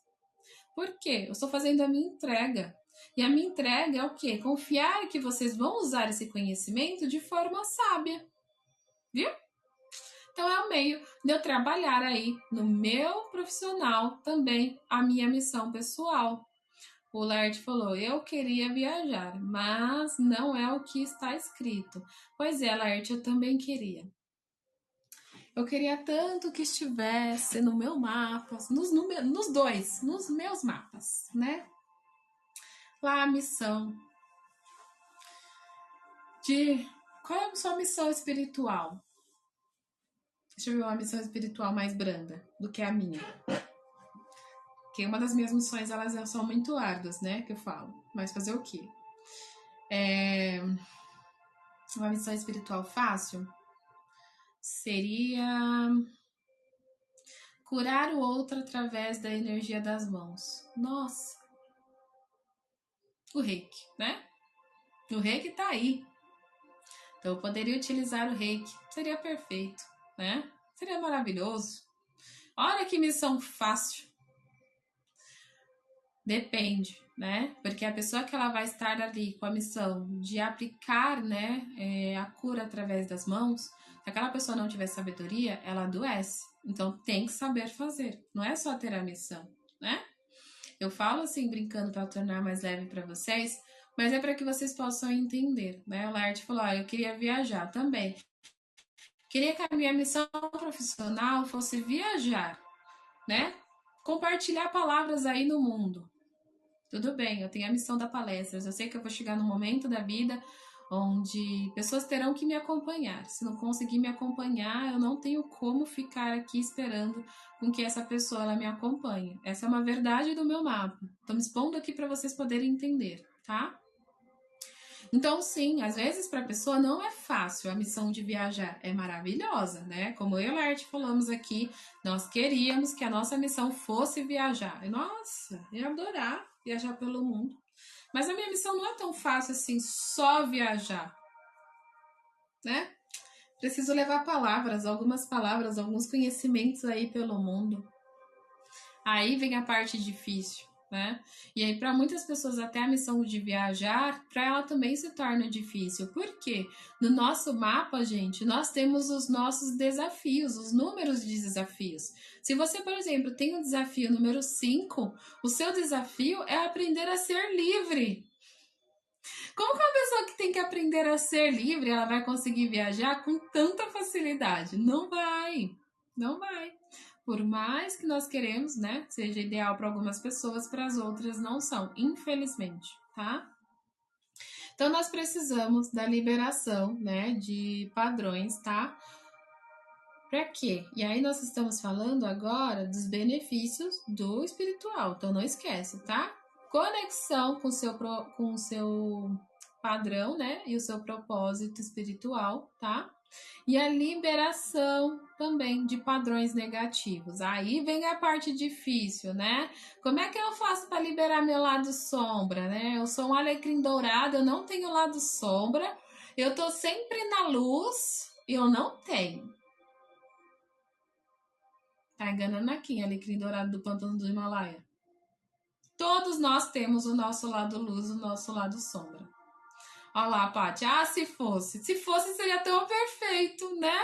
Por quê? Eu estou fazendo a minha entrega. E a minha entrega é o quê? Confiar que vocês vão usar esse conhecimento de forma sábia. Viu? Então é o meio de eu trabalhar aí no meu profissional também a minha missão pessoal. O Laerte falou, eu queria viajar, mas não é o que está escrito. Pois é, Laerte, eu também queria. Eu queria tanto que estivesse no meu mapa, nos meus mapas, né? Lá a missão de... Qual é a sua missão espiritual? Deixa eu ver uma missão espiritual mais branda do que a minha. Porque uma das minhas missões, elas são muito árduas, né? Que eu falo. Mas fazer o quê? Uma missão espiritual fácil seria curar o outro através da energia das mãos. Nossa! O reiki, né? O reiki tá aí. Então eu poderia utilizar o reiki. Seria perfeito, né? Seria maravilhoso. Olha que missão fácil. Depende, né? Porque a pessoa que ela vai estar ali com a missão de aplicar, né, a cura através das mãos, se aquela pessoa não tiver sabedoria, ela adoece. Então tem que saber fazer. Não é só ter a missão, né? Eu falo assim, brincando para tornar mais leve para vocês, mas é para que vocês possam entender, né? O Laerte falou, eu queria viajar também. Queria que a minha missão profissional fosse viajar, né? Compartilhar palavras aí no mundo. Tudo bem, eu tenho a missão da palestra. Eu sei que eu vou chegar num momento da vida onde pessoas terão que me acompanhar. Se não conseguir me acompanhar, eu não tenho como ficar aqui esperando com que essa pessoa ela me acompanhe. Essa é uma verdade do meu mapa. Estou me expondo aqui para vocês poderem entender, tá? Então, sim, às vezes para a pessoa não é fácil a missão de viajar, é maravilhosa, né? Como eu e a Laerte falamos aqui, nós queríamos que a nossa missão fosse viajar. E, nossa, eu ia adorar viajar pelo mundo. Mas a minha missão não é tão fácil assim, só viajar, né? Preciso levar palavras, alguns conhecimentos aí pelo mundo. Aí vem a parte difícil, né? E aí, para muitas pessoas, até a missão de viajar, para ela também se torna difícil. Por quê? No nosso mapa, gente, nós temos os nossos desafios, os números de desafios. Se você, por exemplo, tem o desafio número 5, o seu desafio é aprender a ser livre. Como que uma pessoa que tem que aprender a ser livre, ela vai conseguir viajar com tanta facilidade? Não vai, não vai. Por mais que nós queremos, né, seja ideal para algumas pessoas, para as outras não são, infelizmente, tá? Então nós precisamos da liberação, né, de padrões, tá? Para quê? E aí nós estamos falando agora dos benefícios do espiritual. Então não esquece, tá? Conexão com o seu padrão, né? E o seu propósito espiritual, tá? E a liberação também de padrões negativos. Aí vem a parte difícil, né? Como é que eu faço para liberar meu lado sombra, né? Eu sou um alecrim dourado, eu não tenho lado sombra, eu tô sempre na luz e eu não tenho. Tá enganando aqui, alecrim dourado do pântano do Himalaia. Todos nós temos o nosso lado luz, o nosso lado sombra. Olha lá, Paty. Se fosse seria tão perfeito, né?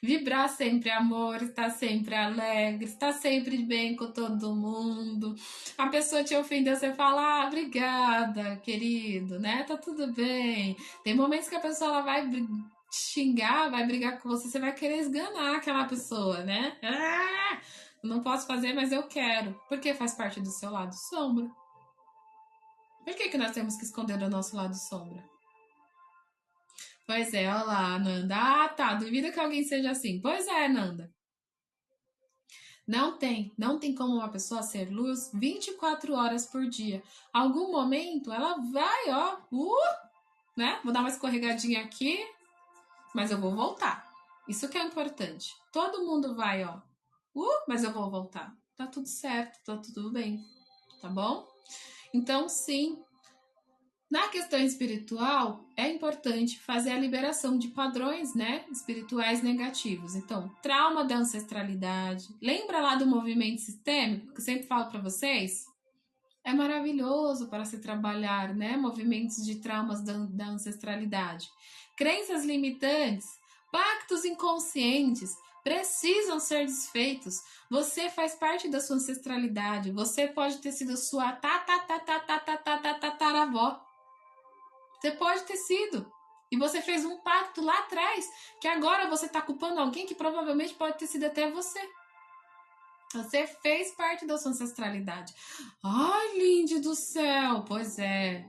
Vibrar sempre amor, estar sempre alegre, estar sempre bem com todo mundo. A pessoa te ofendeu, você fala, ah, obrigada, querido, né? Tá tudo bem. Tem momentos que a pessoa ela vai xingar, vai brigar com você, você vai querer esganar aquela pessoa, né? Ah, não posso fazer, mas eu quero. Porque faz parte do seu lado sombra. Por que nós temos que esconder o nosso lado sombra? Pois é, olha lá, Nanda. Ah, tá. Duvida que alguém seja assim. Pois é, Nanda. Não tem como uma pessoa ser luz 24 horas por dia. Algum momento ela vai, ó, né? Vou dar uma escorregadinha aqui, mas eu vou voltar. Isso que é importante. Todo mundo vai, ó, mas eu vou voltar. Tá tudo certo, tá tudo bem, tá bom? Então, sim, na questão espiritual, é importante fazer a liberação de padrões, né, espirituais negativos. Então, trauma da ancestralidade. Lembra lá do movimento sistêmico que eu sempre falo para vocês? É maravilhoso para se trabalhar, né, movimentos de traumas da ancestralidade. Crenças limitantes, pactos inconscientes precisam ser desfeitos. Você faz parte da sua ancestralidade. Você pode ter sido sua tataravó. Você pode ter sido. E você fez um pacto lá atrás, que agora você está culpando alguém que provavelmente pode ter sido até você. Você fez parte da sua ancestralidade. Ai, Lindy do céu! Pois é.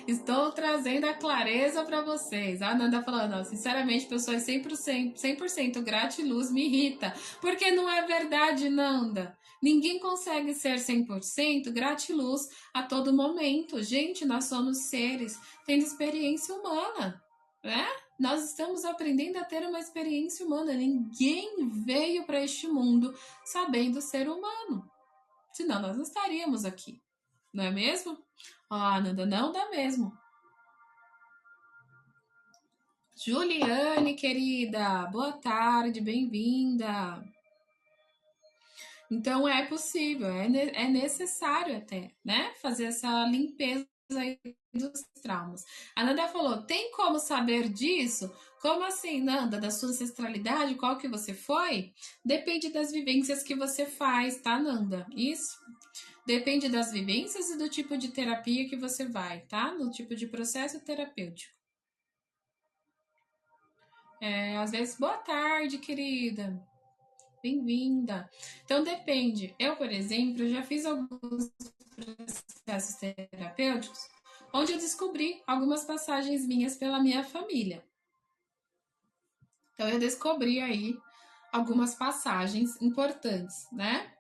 Estou trazendo a clareza para vocês. A Nanda falando, ó, sinceramente, pessoas 100% gratiluz me irrita. Porque não é verdade, Nanda. Ninguém consegue ser 100% gratiluz a todo momento. Gente, nós somos seres tendo experiência humana, né? Nós estamos aprendendo a ter uma experiência humana. Ninguém veio para este mundo sabendo ser humano. Senão nós não estaríamos aqui. Não é mesmo? Ó, Nanda, não dá mesmo. Juliane, querida, boa tarde, bem-vinda. Então é possível, é necessário até, né, fazer essa limpeza aí dos traumas. A Nanda falou, tem como saber disso? Como assim, Nanda, da sua ancestralidade, qual que você foi? Depende das vivências que você faz, tá, Nanda? Isso. Depende das vivências e do tipo de terapia que você vai, tá? No tipo de processo terapêutico. Às vezes, boa tarde, querida. Bem-vinda. Então, depende. Eu, por exemplo, já fiz alguns processos terapêuticos onde eu descobri algumas passagens minhas pela minha família. Então, eu descobri aí algumas passagens importantes, né?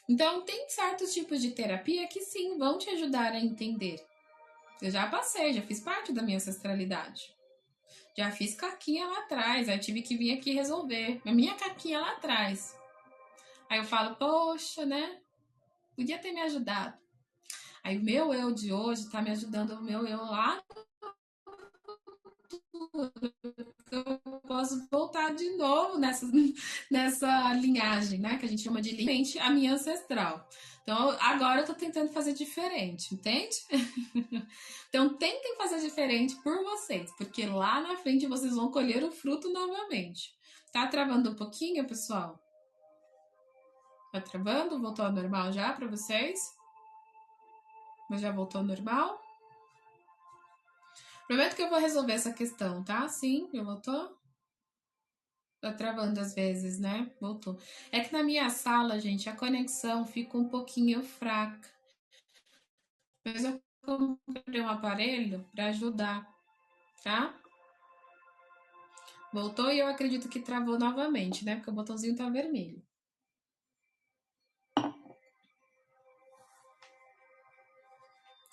Então, tem certos tipos de terapia que sim, vão te ajudar a entender. Eu já passei, já fiz parte da minha ancestralidade. Já fiz caquinha lá atrás, aí tive que vir aqui resolver. A minha caquinha lá atrás. Aí eu falo, poxa, né? Podia ter me ajudado. Aí o meu eu de hoje tá me ajudando, o meu eu lá. Eu posso voltar de novo nessa linhagem, né? Que a gente chama de linhagem, a minha ancestral. Então, agora eu tô tentando fazer diferente, entende? Então, tentem fazer diferente por vocês, porque lá na frente vocês vão colher o fruto novamente. Tá travando um pouquinho, pessoal? Tá travando? Voltou ao normal já para vocês? Mas já voltou ao normal? Prometo que eu vou resolver essa questão, tá? Sim, já voltou? Tá travando às vezes, né? Voltou. É que na minha sala, gente, a conexão fica um pouquinho fraca. Mas eu comprei um aparelho para ajudar, tá? Voltou e eu acredito que travou novamente, né? Porque o botãozinho tá vermelho.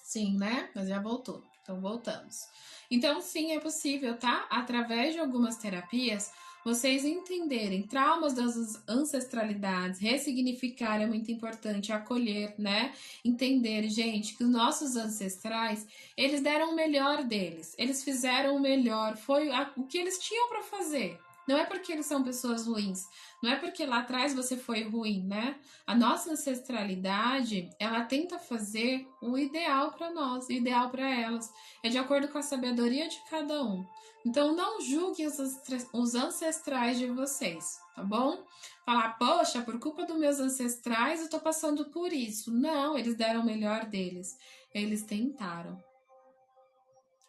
Sim, né? Mas já voltou. Então, voltamos. Então, sim, é possível, tá? Através de algumas terapias, vocês entenderem traumas das ancestralidades, ressignificar é muito importante, acolher, né? Entender, gente, que os nossos ancestrais, eles deram o melhor deles, eles fizeram o melhor, foi o que eles tinham para fazer. Não é porque eles são pessoas ruins, não é porque lá atrás você foi ruim, né? A nossa ancestralidade, ela tenta fazer o ideal para nós, o ideal para elas. É de acordo com a sabedoria de cada um. Então não julguem os ancestrais de vocês, tá bom? Falar, poxa, por culpa dos meus ancestrais eu tô passando por isso. Não, eles deram o melhor deles. Eles tentaram.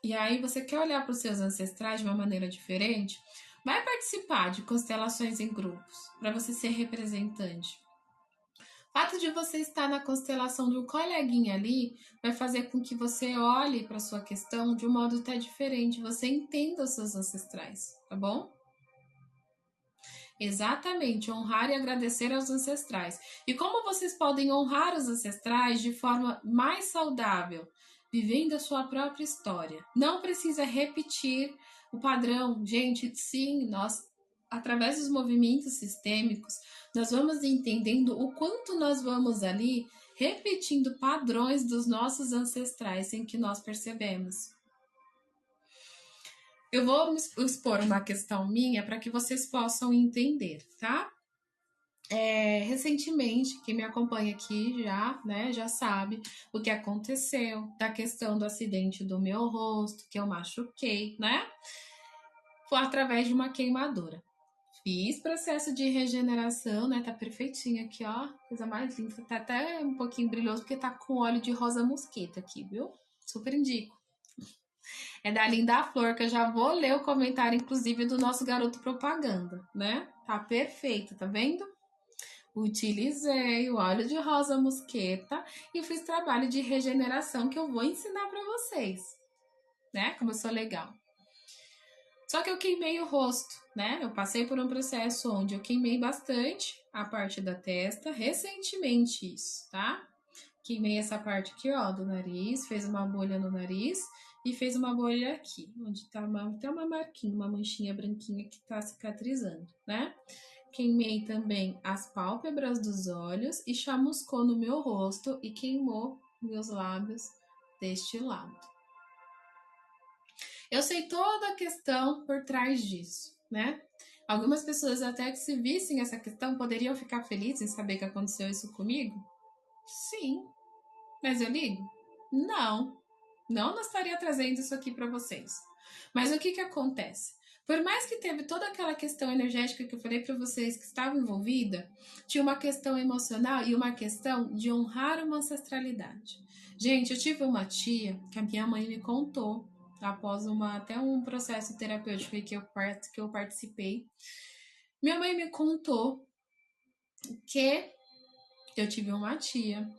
E aí você quer olhar para os seus ancestrais de uma maneira diferente? Vai participar de constelações em grupos, para você ser representante. O fato de você estar na constelação de um coleguinha ali vai fazer com que você olhe para sua questão de um modo até diferente, você entenda os seus ancestrais, tá bom? Exatamente, honrar e agradecer aos ancestrais. E como vocês podem honrar os ancestrais de forma mais saudável? Vivendo a sua própria história. Não precisa repetir o padrão. Gente, sim, nós, através dos movimentos sistêmicos, nós vamos entendendo o quanto nós vamos ali repetindo padrões dos nossos ancestrais sem que nós percebemos. Eu vou expor uma questão minha para que vocês possam entender, tá? Recentemente, quem me acompanha aqui já, né, já sabe o que aconteceu, da questão do acidente do meu rosto, que eu machuquei, né? Foi através de uma queimadura. Fiz processo de regeneração, né? Tá perfeitinho aqui, ó. Coisa mais linda. Tá até um pouquinho brilhoso, porque tá com óleo de rosa mosqueta aqui, viu? Super indico. É da Linda Flor, que eu já vou ler o comentário, inclusive, do nosso garoto propaganda, né? Tá perfeito, tá vendo? Utilizei o óleo de rosa mosqueta e fiz trabalho de regeneração que eu vou ensinar para vocês, né? Como eu sou legal. Só que eu queimei o rosto, né? Eu passei por um processo onde eu queimei bastante a parte da testa, recentemente isso, tá? Queimei essa parte aqui, ó, do nariz, fez uma bolha no nariz e fez uma bolha aqui, onde tá tem uma marquinha, uma manchinha branquinha que tá cicatrizando, né? Queimei também as pálpebras dos olhos e chamuscou no meu rosto e queimou meus lábios deste lado. Eu sei toda a questão por trás disso, né? Algumas pessoas até que se vissem essa questão poderiam ficar felizes em saber que aconteceu isso comigo? Sim. Mas eu ligo? Não. Não estaria trazendo isso aqui para vocês. Mas o que que acontece? Por mais que teve toda aquela questão energética que eu falei para vocês que estava envolvida, tinha uma questão emocional e uma questão de honrar uma ancestralidade. Gente, eu tive uma tia que a minha mãe me contou após até um processo terapêutico que eu participei. Minha mãe me contou que eu tive uma tia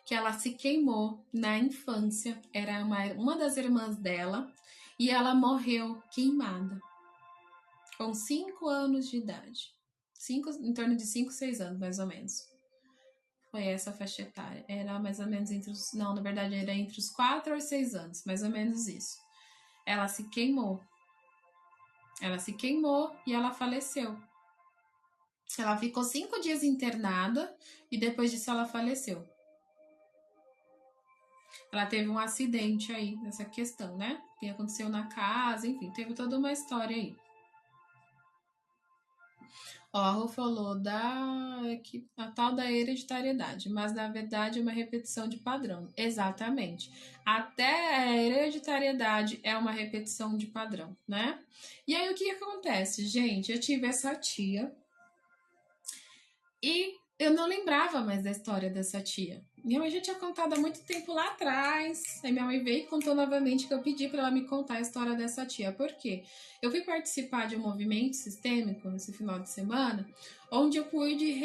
que ela se queimou na infância, era uma das irmãs dela, e ela morreu queimada, com 5 anos de idade. Em torno de 5, 6 anos, mais ou menos. Foi essa faixa etária. Era mais ou menos entre os. Não, na verdade, era entre os 4 e 6 anos, mais ou menos isso. Ela se queimou. Ela se queimou e ela faleceu. Ela ficou 5 dias internada e depois disso ela faleceu. Ela teve um acidente aí nessa questão, né? Que aconteceu na casa, enfim, teve toda uma história aí. Ó, a Rô falou a tal da hereditariedade, mas na verdade é uma repetição de padrão. Exatamente. Até a hereditariedade é uma repetição de padrão, né? E aí o que acontece? Gente, eu tive essa tia e eu não lembrava mais da história dessa tia. Minha mãe já tinha contado há muito tempo lá atrás. Aí minha mãe veio e contou novamente que eu pedi para ela me contar a história dessa tia. Por quê? Eu fui participar de um movimento sistêmico nesse final de semana, onde eu pude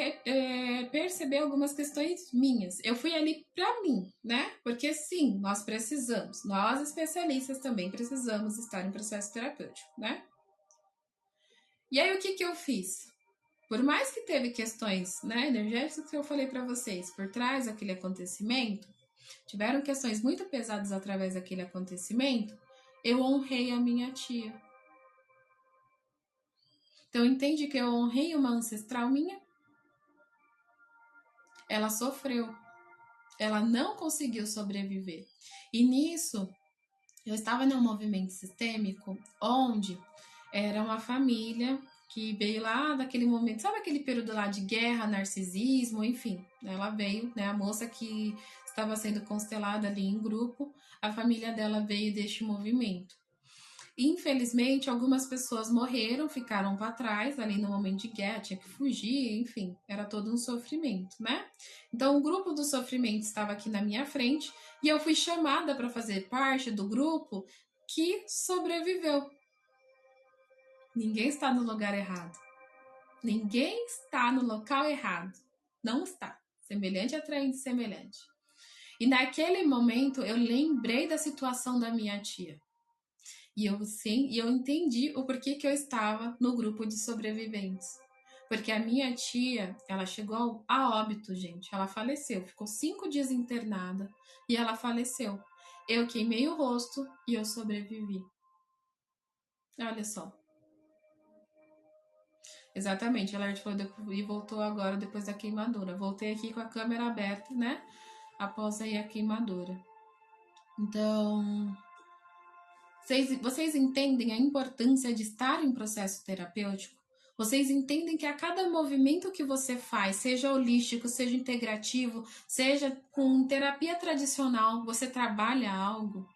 perceber algumas questões minhas. Eu fui ali para mim, né? Porque sim, nós precisamos, nós especialistas também precisamos estar em processo terapêutico, né? E aí o que eu fiz? Por mais que teve questões, né, energéticas que eu falei para vocês por trás daquele acontecimento, tiveram questões muito pesadas através daquele acontecimento, eu honrei a minha tia. Então entende que eu honrei uma ancestral minha? Ela sofreu. Ela não conseguiu sobreviver. E nisso, eu estava num movimento sistêmico onde era uma família que veio lá daquele momento, sabe aquele período lá de guerra, narcisismo, enfim, ela veio, né, a moça que estava sendo constelada ali em grupo, a família dela veio deste movimento. Infelizmente, algumas pessoas morreram, ficaram para trás ali no momento de guerra, tinha que fugir, enfim, era todo um sofrimento, né? Então, o grupo do sofrimento estava aqui na minha frente e eu fui chamada para fazer parte do grupo que sobreviveu. Ninguém está no lugar errado. Ninguém está no local errado. Não está. Semelhante atraindo semelhante. E naquele momento eu lembrei da situação da minha tia. E eu entendi o porquê que eu estava no grupo de sobreviventes. Porque a minha tia, ela chegou a óbito, gente. Ela faleceu. Ficou 5 dias internada e ela faleceu. Eu queimei o rosto e eu sobrevivi. Olha só. Exatamente, a Laerte falou e voltou agora depois da queimadura. Voltei aqui com a câmera aberta, né? Após aí a queimadura. Então, vocês entendem a importância de estar em processo terapêutico? Vocês entendem que a cada movimento que você faz, seja holístico, seja integrativo, seja com terapia tradicional, você trabalha algo?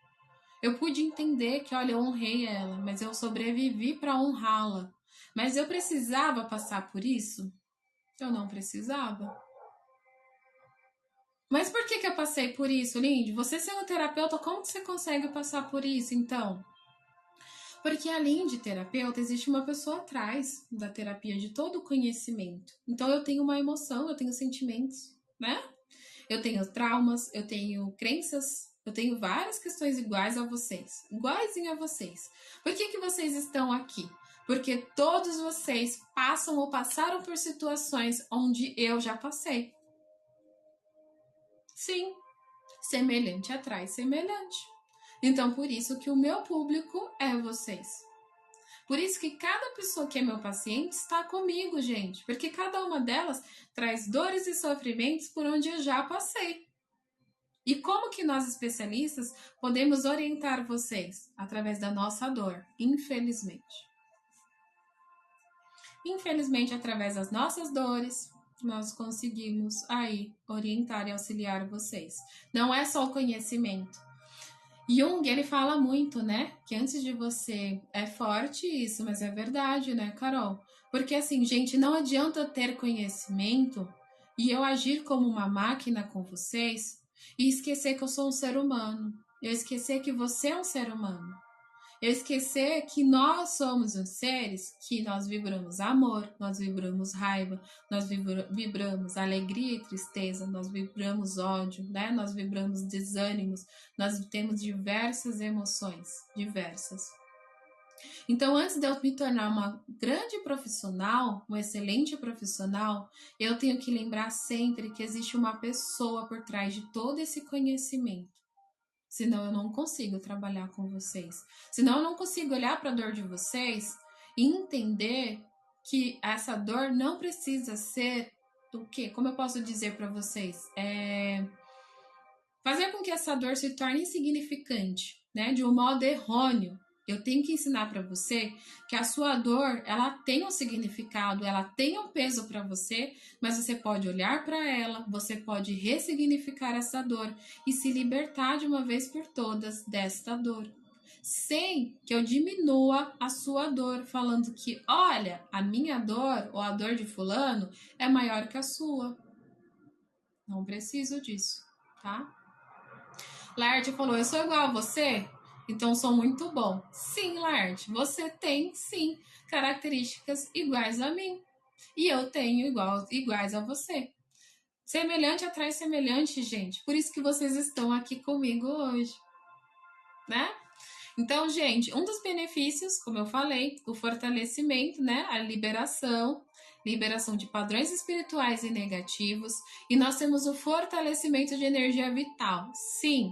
Eu pude entender que, olha, eu honrei ela, mas eu sobrevivi para honrá-la. Mas eu precisava passar por isso? Eu não precisava. Mas por que eu passei por isso, Lindy? Você sendo terapeuta, como que você consegue passar por isso, então? Porque além de terapeuta, existe uma pessoa atrás da terapia, de todo o conhecimento. Então eu tenho uma emoção, eu tenho sentimentos, né? Eu tenho traumas, eu tenho crenças, eu tenho várias questões iguais a vocês. Iguaizinho a vocês. Por que vocês estão aqui? Porque todos vocês passam ou passaram por situações onde eu já passei. Sim, semelhante atrai semelhante. Então, por isso que o meu público é vocês. Por isso que cada pessoa que é meu paciente está comigo, gente. Porque cada uma delas traz dores e sofrimentos por onde eu já passei. E como que nós, especialistas, podemos orientar vocês? Através da nossa dor, infelizmente. Infelizmente, através das nossas dores, nós conseguimos aí orientar e auxiliar vocês. Não é só o conhecimento. Jung, ele fala muito, né? Que antes de você... É forte isso, mas é verdade, né, Carol? Porque assim, gente, não adianta ter conhecimento e eu agir como uma máquina com vocês e esquecer que eu sou um ser humano. Eu esquecer que você é um ser humano. Eu esquecer que nós somos os seres que nós vibramos amor, nós vibramos raiva, nós vibramos alegria e tristeza, nós vibramos ódio, né? Nós vibramos desânimos, nós temos diversas emoções, diversas. Então, antes de eu me tornar uma grande profissional, uma excelente profissional, eu tenho que lembrar sempre que existe uma pessoa por trás de todo esse conhecimento. Senão eu não consigo trabalhar com vocês. Senão eu não consigo olhar para a dor de vocês e entender que essa dor não precisa ser o quê? Como eu posso dizer para vocês? Fazer com que essa dor se torne insignificante, né? De um modo errôneo. Eu tenho que ensinar para você que a sua dor, ela tem um significado, ela tem um peso para você, mas você pode olhar para ela, você pode ressignificar essa dor e se libertar de uma vez por todas desta dor. Sem que eu diminua a sua dor, falando que, olha, a minha dor ou a dor de fulano é maior que a sua. Não preciso disso, tá? Laerte falou, eu sou igual a você? Então sou muito bom. Sim, Laerte, você tem, sim, características iguais a mim. E eu tenho iguais a você. Semelhante atrai semelhante, gente. Por isso que vocês estão aqui comigo hoje, né? Então, gente, um dos benefícios, como eu falei, o fortalecimento, né? A liberação de padrões espirituais e negativos. E nós temos o fortalecimento de energia vital. Sim,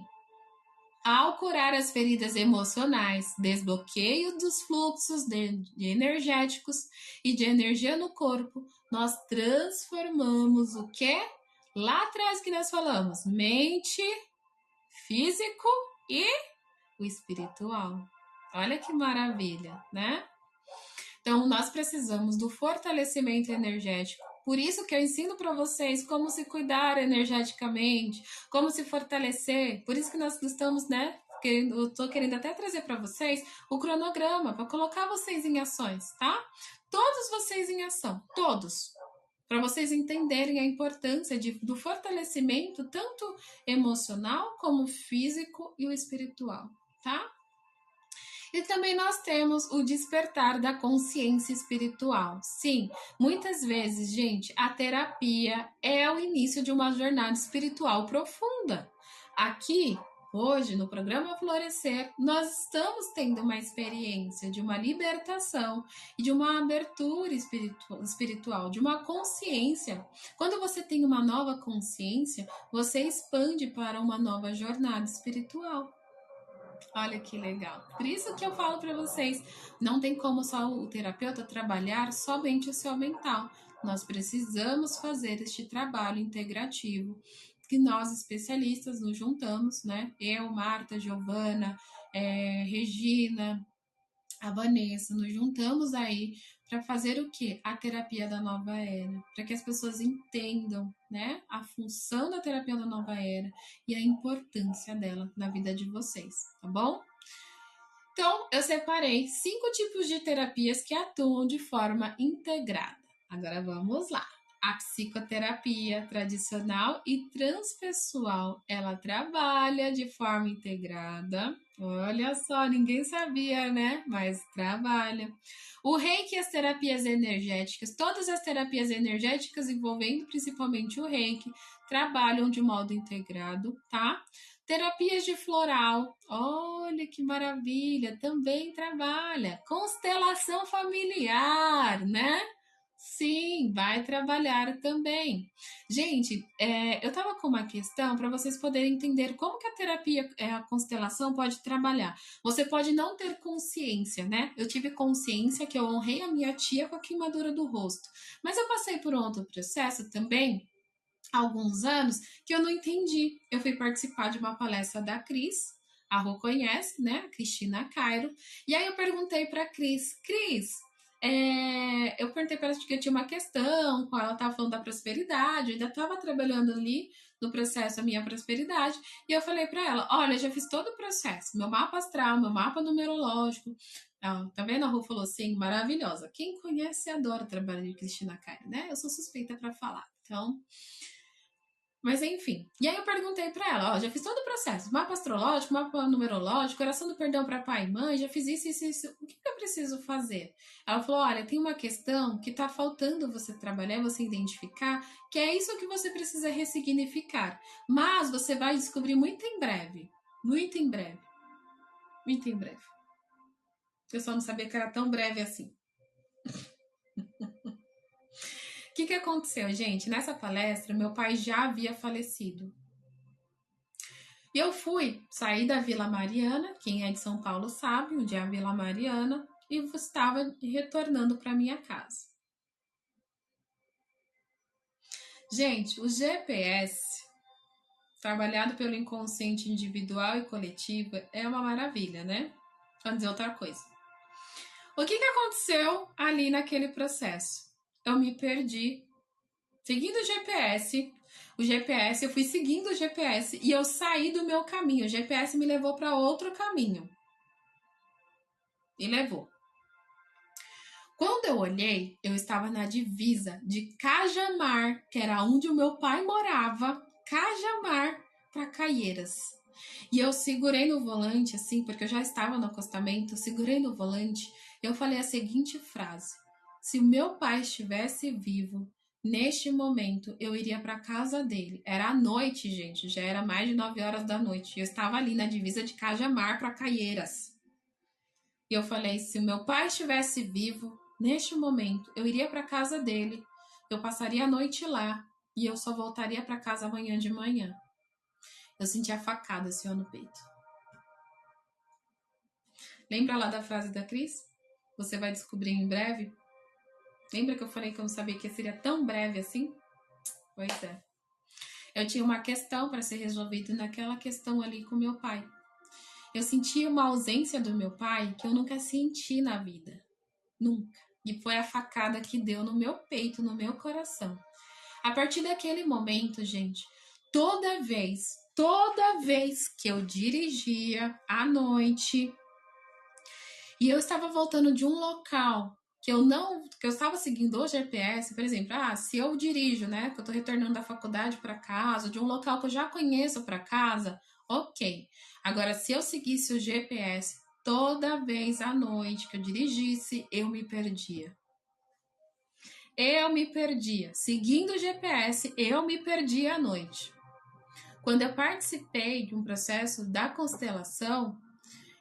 ao curar as feridas emocionais, desbloqueio dos fluxos de energéticos e de energia no corpo, nós transformamos o que? Lá atrás que nós falamos, mente, físico e o espiritual. Olha que maravilha, né? Então, nós precisamos do fortalecimento energético. Por isso que eu ensino para vocês como se cuidar energeticamente, como se fortalecer. Por isso que nós estamos, né? Eu tô querendo até trazer para vocês o cronograma, para colocar vocês em ações, tá? Todos vocês em ação, todos. Para vocês entenderem a importância do fortalecimento, tanto emocional como físico e o espiritual, tá? E também nós temos o despertar da consciência espiritual. Sim, muitas vezes, gente, a terapia é o início de uma jornada espiritual profunda. Aqui, hoje, no programa Florescer, nós estamos tendo uma experiência de uma libertação e de uma abertura espiritual, de uma consciência. Quando você tem uma nova consciência, você expande para uma nova jornada espiritual. Olha que legal. Por isso que eu falo para vocês, não tem como só o terapeuta trabalhar somente o seu mental. Nós precisamos fazer este trabalho integrativo que nós especialistas nos juntamos, né? Eu, Marta, Giovana, Regina, a Vanessa, nos juntamos aí para fazer o quê? A terapia da nova era, para que as pessoas entendam, né, a função da terapia da nova era e a importância dela na vida de vocês, tá bom? Então, eu separei 5 tipos de terapias que atuam de forma integrada. Agora vamos lá. A psicoterapia tradicional e transpessoal, ela trabalha de forma integrada. Olha só, ninguém sabia, né? Mas trabalha. O Reiki e as terapias energéticas, todas as terapias energéticas envolvendo principalmente o Reiki, trabalham de modo integrado, tá? Terapias de floral, olha que maravilha, também trabalha. Constelação familiar, né? Sim, vai trabalhar também. Gente, eu estava com uma questão para vocês poderem entender como que a terapia, a constelação pode trabalhar. Você pode não ter consciência, né? Eu tive consciência que eu honrei a minha tia com a queimadura do rosto, mas eu passei por um outro processo também há alguns anos que eu não entendi. Eu fui participar de uma palestra da Cris, a Rô conhece, né? A Cristina Cairo. E aí eu perguntei para a Cris, eu perguntei para ela que eu tinha uma questão, com ela estava falando da prosperidade, eu ainda estava trabalhando ali no processo a minha prosperidade, e eu falei para ela, olha, já fiz todo o processo, meu mapa astral, meu mapa numerológico. Tá vendo? A Rô falou assim, maravilhosa. Quem conhece adora o trabalho de Cristina Cairo, né? Eu sou suspeita para falar. Então, mas enfim. E aí eu perguntei para ela, ó, já fiz todo o processo, mapa astrológico, mapa numerológico, oração do perdão para pai e mãe, já fiz isso. O que eu preciso fazer? Ela falou, olha, tem uma questão que tá faltando você trabalhar, você identificar, que é isso que você precisa ressignificar. Mas você vai descobrir muito em breve. Muito em breve. Muito em breve. Eu só não sabia que era tão breve assim. O que aconteceu, gente? Nessa palestra, meu pai já havia falecido. E eu saí da Vila Mariana, quem é de São Paulo sabe, onde é a Vila Mariana, e estava retornando para minha casa. Gente, o GPS, trabalhado pelo inconsciente individual e coletivo, é uma maravilha, né? Vamos dizer outra coisa. O que aconteceu ali naquele processo? Eu me perdi. Seguindo o GPS, eu fui seguindo o GPS e eu saí do meu caminho. O GPS me levou para outro caminho. E levou. Quando eu olhei, eu estava na divisa de Cajamar, que era onde o meu pai morava, Cajamar, para Caieiras. E eu segurei no volante, assim, porque eu já estava no acostamento, segurei no volante, e eu falei a seguinte frase: se o meu pai estivesse vivo, neste momento, eu iria para casa dele. Era à noite, gente, já era mais de 9 horas da noite. Eu estava ali na divisa de Cajamar para Caieiras. E eu falei, se o meu pai estivesse vivo, neste momento, eu iria para casa dele, eu passaria a noite lá e eu só voltaria para casa amanhã de manhã. Eu senti a facada assim no peito. Lembra lá da frase da Cris? Você vai descobrir em breve? Lembra que eu falei que eu não sabia que seria tão breve assim? Pois é. Eu tinha uma questão para ser resolvida naquela questão ali com meu pai. Eu sentia uma ausência do meu pai que eu nunca senti na vida. Nunca. E foi a facada que deu no meu peito, no meu coração. A partir daquele momento, gente, toda vez que eu dirigia à noite e eu estava voltando de um local que eu estava seguindo o GPS, por exemplo, se eu dirijo, né, que eu tô retornando da faculdade para casa, de um local que eu já conheço para casa, ok. Agora, se eu seguisse o GPS toda vez à noite que eu dirigisse, eu me perdia. Eu me perdia. Seguindo o GPS, eu me perdia à noite. Quando eu participei de um processo da constelação,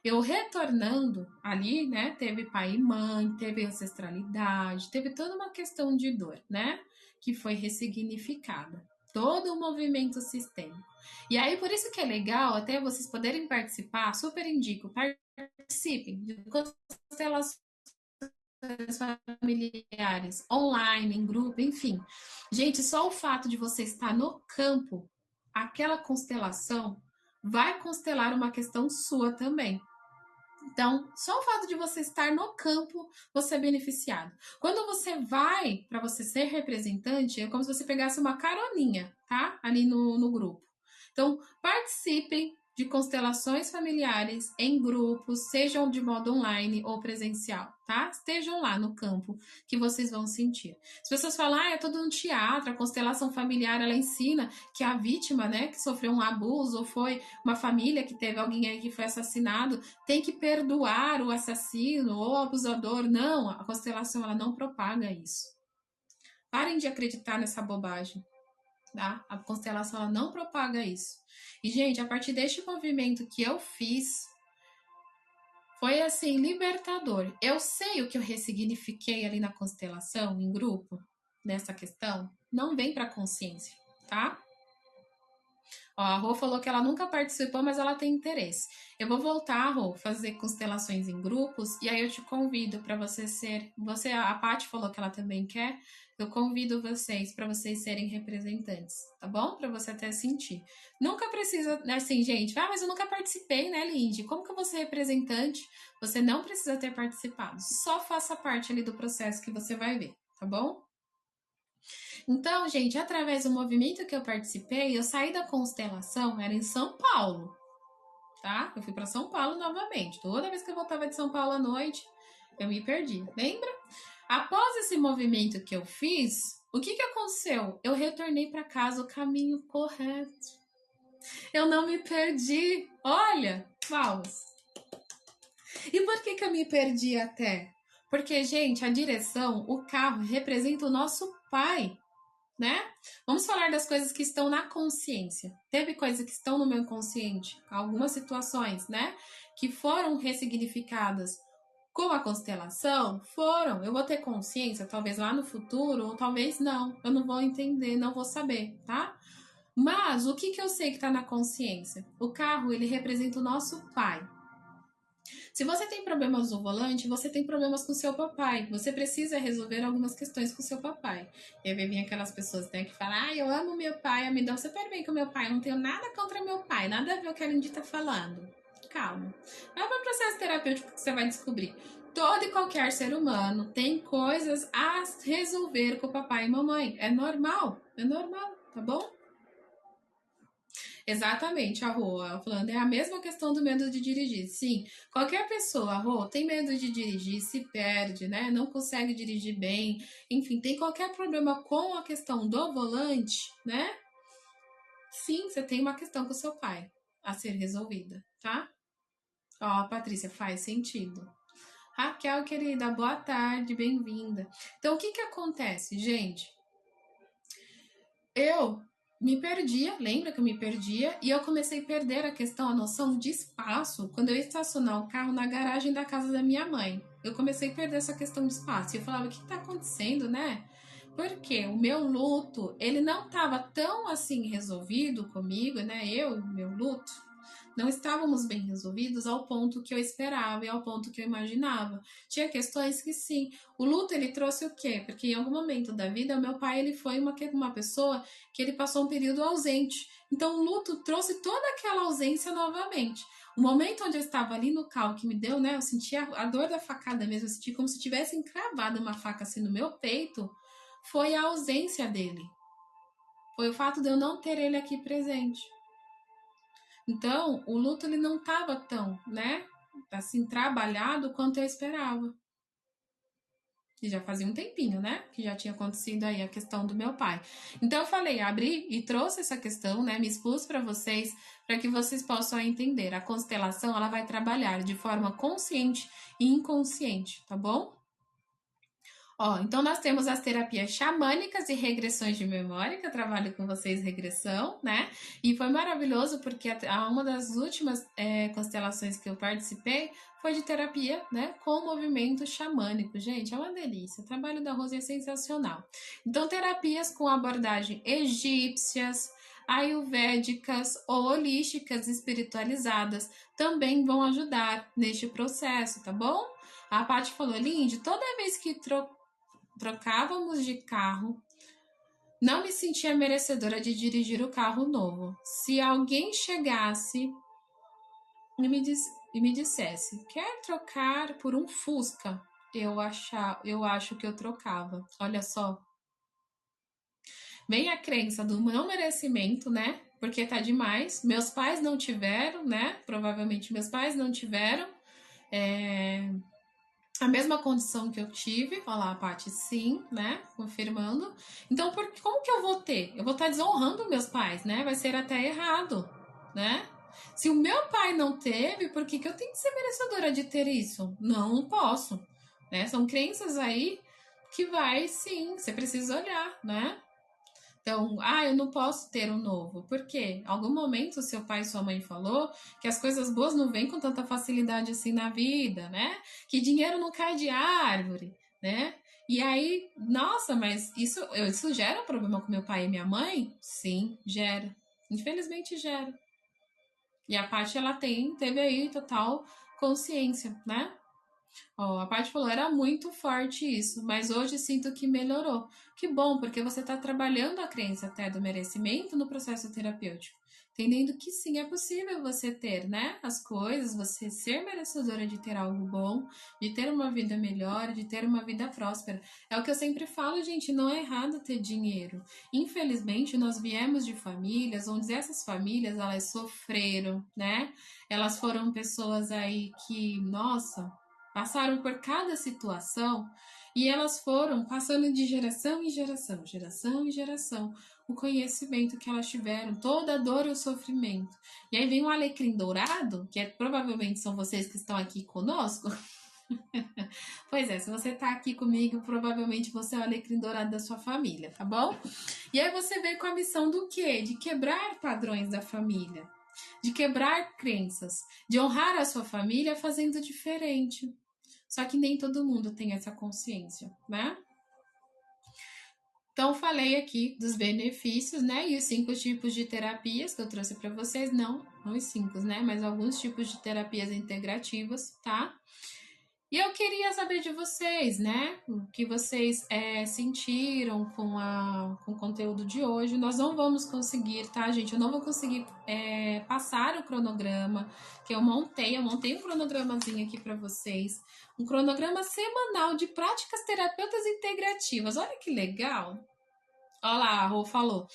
eu retornando ali, né, teve pai e mãe, teve ancestralidade, teve toda uma questão de dor, né, que foi ressignificada. Todo o movimento sistêmico. E aí, por isso que é legal, até vocês poderem participar, super indico, participem de constelações familiares, online, em grupo, enfim. Gente, só o fato de você estar no campo, aquela constelação vai constelar uma questão sua também. Então, só o fato de você estar no campo, você é beneficiado. Quando você vai para você ser representante, é como se você pegasse uma caroninha, tá? Ali no grupo. Então, participem de constelações familiares em grupos, sejam de modo online ou presencial, tá? Estejam lá no campo que vocês vão sentir. As pessoas falam, é todo um teatro, a constelação familiar, ela ensina que a vítima, né, que sofreu um abuso ou foi uma família que teve alguém aí que foi assassinado, tem que perdoar o assassino ou o abusador. Não, a constelação ela não propaga isso. Parem de acreditar nessa bobagem. Tá? A constelação ela não propaga isso. E, gente, a partir deste movimento que eu fiz, foi assim, libertador. Eu sei o que eu ressignifiquei ali na constelação, em grupo, nessa questão, não vem para a consciência, tá? Ó, a Rô falou que ela nunca participou, mas ela tem interesse. Eu vou voltar, Rô, fazer constelações em grupos, e aí eu te convido para você ser. A Paty falou que ela também quer. Eu convido vocês para vocês serem representantes, tá bom? Para você até sentir. Nunca precisa, assim, gente, mas eu nunca participei, né, Lindy? Como que eu vou ser representante? Você não precisa ter participado. Só faça parte ali do processo que você vai ver, tá bom? Então, gente, através do movimento que eu participei, eu saí da constelação, era em São Paulo, tá? Eu fui para São Paulo novamente. Toda vez que eu voltava de São Paulo à noite, eu me perdi, lembra? Após esse movimento que eu fiz, o que aconteceu? Eu retornei para casa o caminho correto. Eu não me perdi. Olha, vamos. E por que eu me perdi até? Porque, gente, a direção, o carro representa o nosso pai, né? Vamos falar das coisas que estão na consciência. Teve coisas que estão no meu inconsciente, algumas situações, né? Que foram ressignificadas com a constelação, foram. Eu vou ter consciência, talvez lá no futuro, ou talvez não. Eu não vou entender, não vou saber, tá? Mas o que eu sei que tá na consciência? O carro, ele representa o nosso pai. Se você tem problemas no volante, você tem problemas com seu papai. Você precisa resolver algumas questões com seu papai. E aí vem aquelas pessoas, né, que falam, eu amo meu pai, eu me dou super bem com meu pai, eu não tenho nada contra meu pai, nada a ver o que a Lindy tá falando. Calma. Vai para o processo terapêutico que você vai descobrir. Todo e qualquer ser humano tem coisas a resolver com o papai e mamãe. É normal, tá bom? Exatamente, a Rô, ela falando, é a mesma questão do medo de dirigir. Sim, qualquer pessoa, Rô, tem medo de dirigir, se perde, né? Não consegue dirigir bem, enfim, tem qualquer problema com a questão do volante, né? Sim, você tem uma questão com o seu pai a ser resolvida, tá? Ó, Patrícia, faz sentido. Raquel, querida, boa tarde, bem-vinda. Então, o que acontece, gente? Eu me perdia, lembra que eu me perdia? E eu comecei a perder a questão, a noção de espaço quando eu ia estacionar o carro na garagem da casa da minha mãe. Eu comecei a perder essa questão de espaço. E eu falava, o que tá acontecendo, né? Porque o meu luto, ele não tava tão assim resolvido comigo, né? Meu luto, não estávamos bem resolvidos ao ponto que eu esperava e ao ponto que eu imaginava. Tinha questões que sim. O luto, ele trouxe o quê? Porque em algum momento da vida, o meu pai, ele foi uma pessoa que ele passou um período ausente. Então, o luto trouxe toda aquela ausência novamente. O momento onde eu estava ali no cal que me deu, né? Eu senti a dor da facada mesmo, eu senti como se tivesse encravado uma faca assim no meu peito. Foi a ausência dele. Foi o fato de eu não ter ele aqui presente. Então, o luto ele não estava tão, né, assim trabalhado quanto eu esperava. E já fazia um tempinho, né, que já tinha acontecido aí a questão do meu pai. Então eu falei, abri e trouxe essa questão, né, me expus para que vocês possam entender. A constelação, ela vai trabalhar de forma consciente e inconsciente, tá bom? Ó, então nós temos as terapias xamânicas e regressões de memória, que eu trabalho com vocês regressão, né? E foi maravilhoso porque uma das últimas constelações que eu participei foi de terapia, né? Com movimento xamânico. Gente, é uma delícia. O trabalho da Rose é sensacional. Então, terapias com abordagem egípcias, ayurvédicas ou holísticas espiritualizadas também vão ajudar neste processo, tá bom? A Paty falou, Lindy, toda vez que trocávamos de carro, não me sentia merecedora de dirigir o carro novo. Se alguém chegasse e me dissesse, quer trocar por um Fusca? Eu acho que eu trocava. Olha só. Vem a crença do não merecimento, né? Porque tá demais. Meus pais não tiveram, né? Provavelmente meus pais não tiveram. A mesma condição que eu tive, olha lá, a Paty, sim, né? Confirmando. Então, como que eu vou ter? Eu vou estar desonrando meus pais, né? Vai ser até errado, né? Se o meu pai não teve, por que eu tenho que ser merecedora de ter isso? Não posso, né? São crenças aí que vai, sim, você precisa olhar, né? Então, eu não posso ter um novo. Por quê? Em algum momento seu pai e sua mãe falou que as coisas boas não vêm com tanta facilidade assim na vida, né? Que dinheiro não cai de árvore, né? E aí, nossa, mas isso gera um problema com meu pai e minha mãe? Sim, gera. Infelizmente gera. E a Paty, ela teve aí total consciência, né? Ó, a Paty falou, era muito forte isso, mas hoje sinto que melhorou. Que bom, porque você está trabalhando a crença até do merecimento no processo terapêutico. Entendendo que sim, é possível você ter, né, as coisas, você ser merecedora de ter algo bom, de ter uma vida melhor, de ter uma vida próspera. É o que eu sempre falo, gente, não é errado ter dinheiro. Infelizmente, nós viemos de famílias onde essas famílias, elas sofreram, né? Elas foram pessoas aí que, nossa, passaram por cada situação e elas foram passando de geração em geração, geração em geração, o conhecimento que elas tiveram, toda a dor e o sofrimento. E aí vem um alecrim dourado, que provavelmente são vocês que estão aqui conosco. Pois é, se você está aqui comigo, provavelmente você é o alecrim dourado da sua família, tá bom? E aí você vem com a missão do quê? De quebrar padrões da família, de quebrar crenças, de honrar a sua família fazendo diferente. Só que nem todo mundo tem essa consciência, né? Então, falei aqui dos benefícios, né? E os 5 tipos de terapias que eu trouxe para vocês. Não os 5, né? Mas alguns tipos de terapias integrativas, tá? E eu queria saber de vocês, né? O que vocês sentiram com o conteúdo de hoje. Nós não vamos conseguir, tá, gente? Eu não vou conseguir passar o cronograma que eu montei. Eu montei um cronogramazinho aqui para vocês. Um cronograma semanal de práticas terapeutas integrativas. Olha que legal! Olha lá, a Rô falou.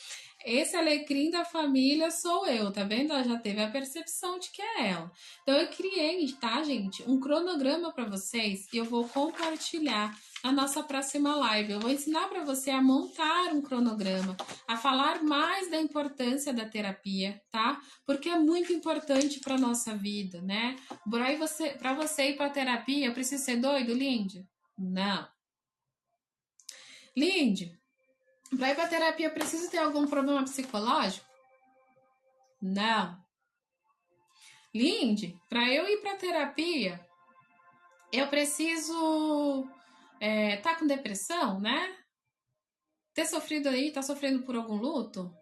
Esse alecrim da família sou eu, tá vendo? Ela já teve a percepção de que é ela. Então eu criei, tá, gente, um cronograma para vocês e eu vou compartilhar na nossa próxima live. Eu vou ensinar para você a montar um cronograma, a falar mais da importância da terapia, tá? Porque é muito importante para nossa vida, né? Para você ir para terapia, eu preciso ser doido, Lindy? Não. Lindy, para ir para terapia, eu preciso ter algum problema psicológico? Não. Lindy, para eu ir para terapia, eu preciso tá com depressão, né? Ter sofrido aí, tá sofrendo por algum luto?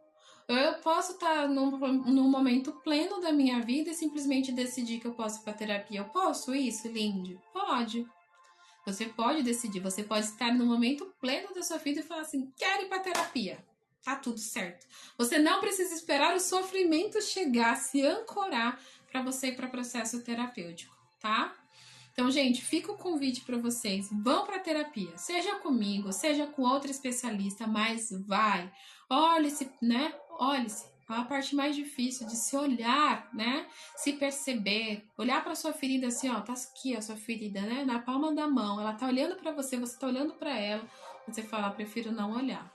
Eu posso estar num momento pleno da minha vida e simplesmente decidir que eu posso ir para terapia. Eu posso isso, Lindy? Pode. Você pode decidir. Você pode estar no momento pleno da sua vida e falar assim: quero ir para terapia. Tá tudo certo. Você não precisa esperar o sofrimento chegar, se ancorar para você ir para processo terapêutico, tá? Então, gente, fica o convite para vocês. Vão para terapia, seja comigo, seja com outro especialista, mas vai. Olhe-se, né? Olhe-se. É a parte mais difícil de se olhar, né? Se perceber, olhar para sua ferida assim, ó, tá aqui a sua ferida, né? Na palma da mão. Ela tá olhando para você, você tá olhando para ela. Você fala, prefiro não olhar.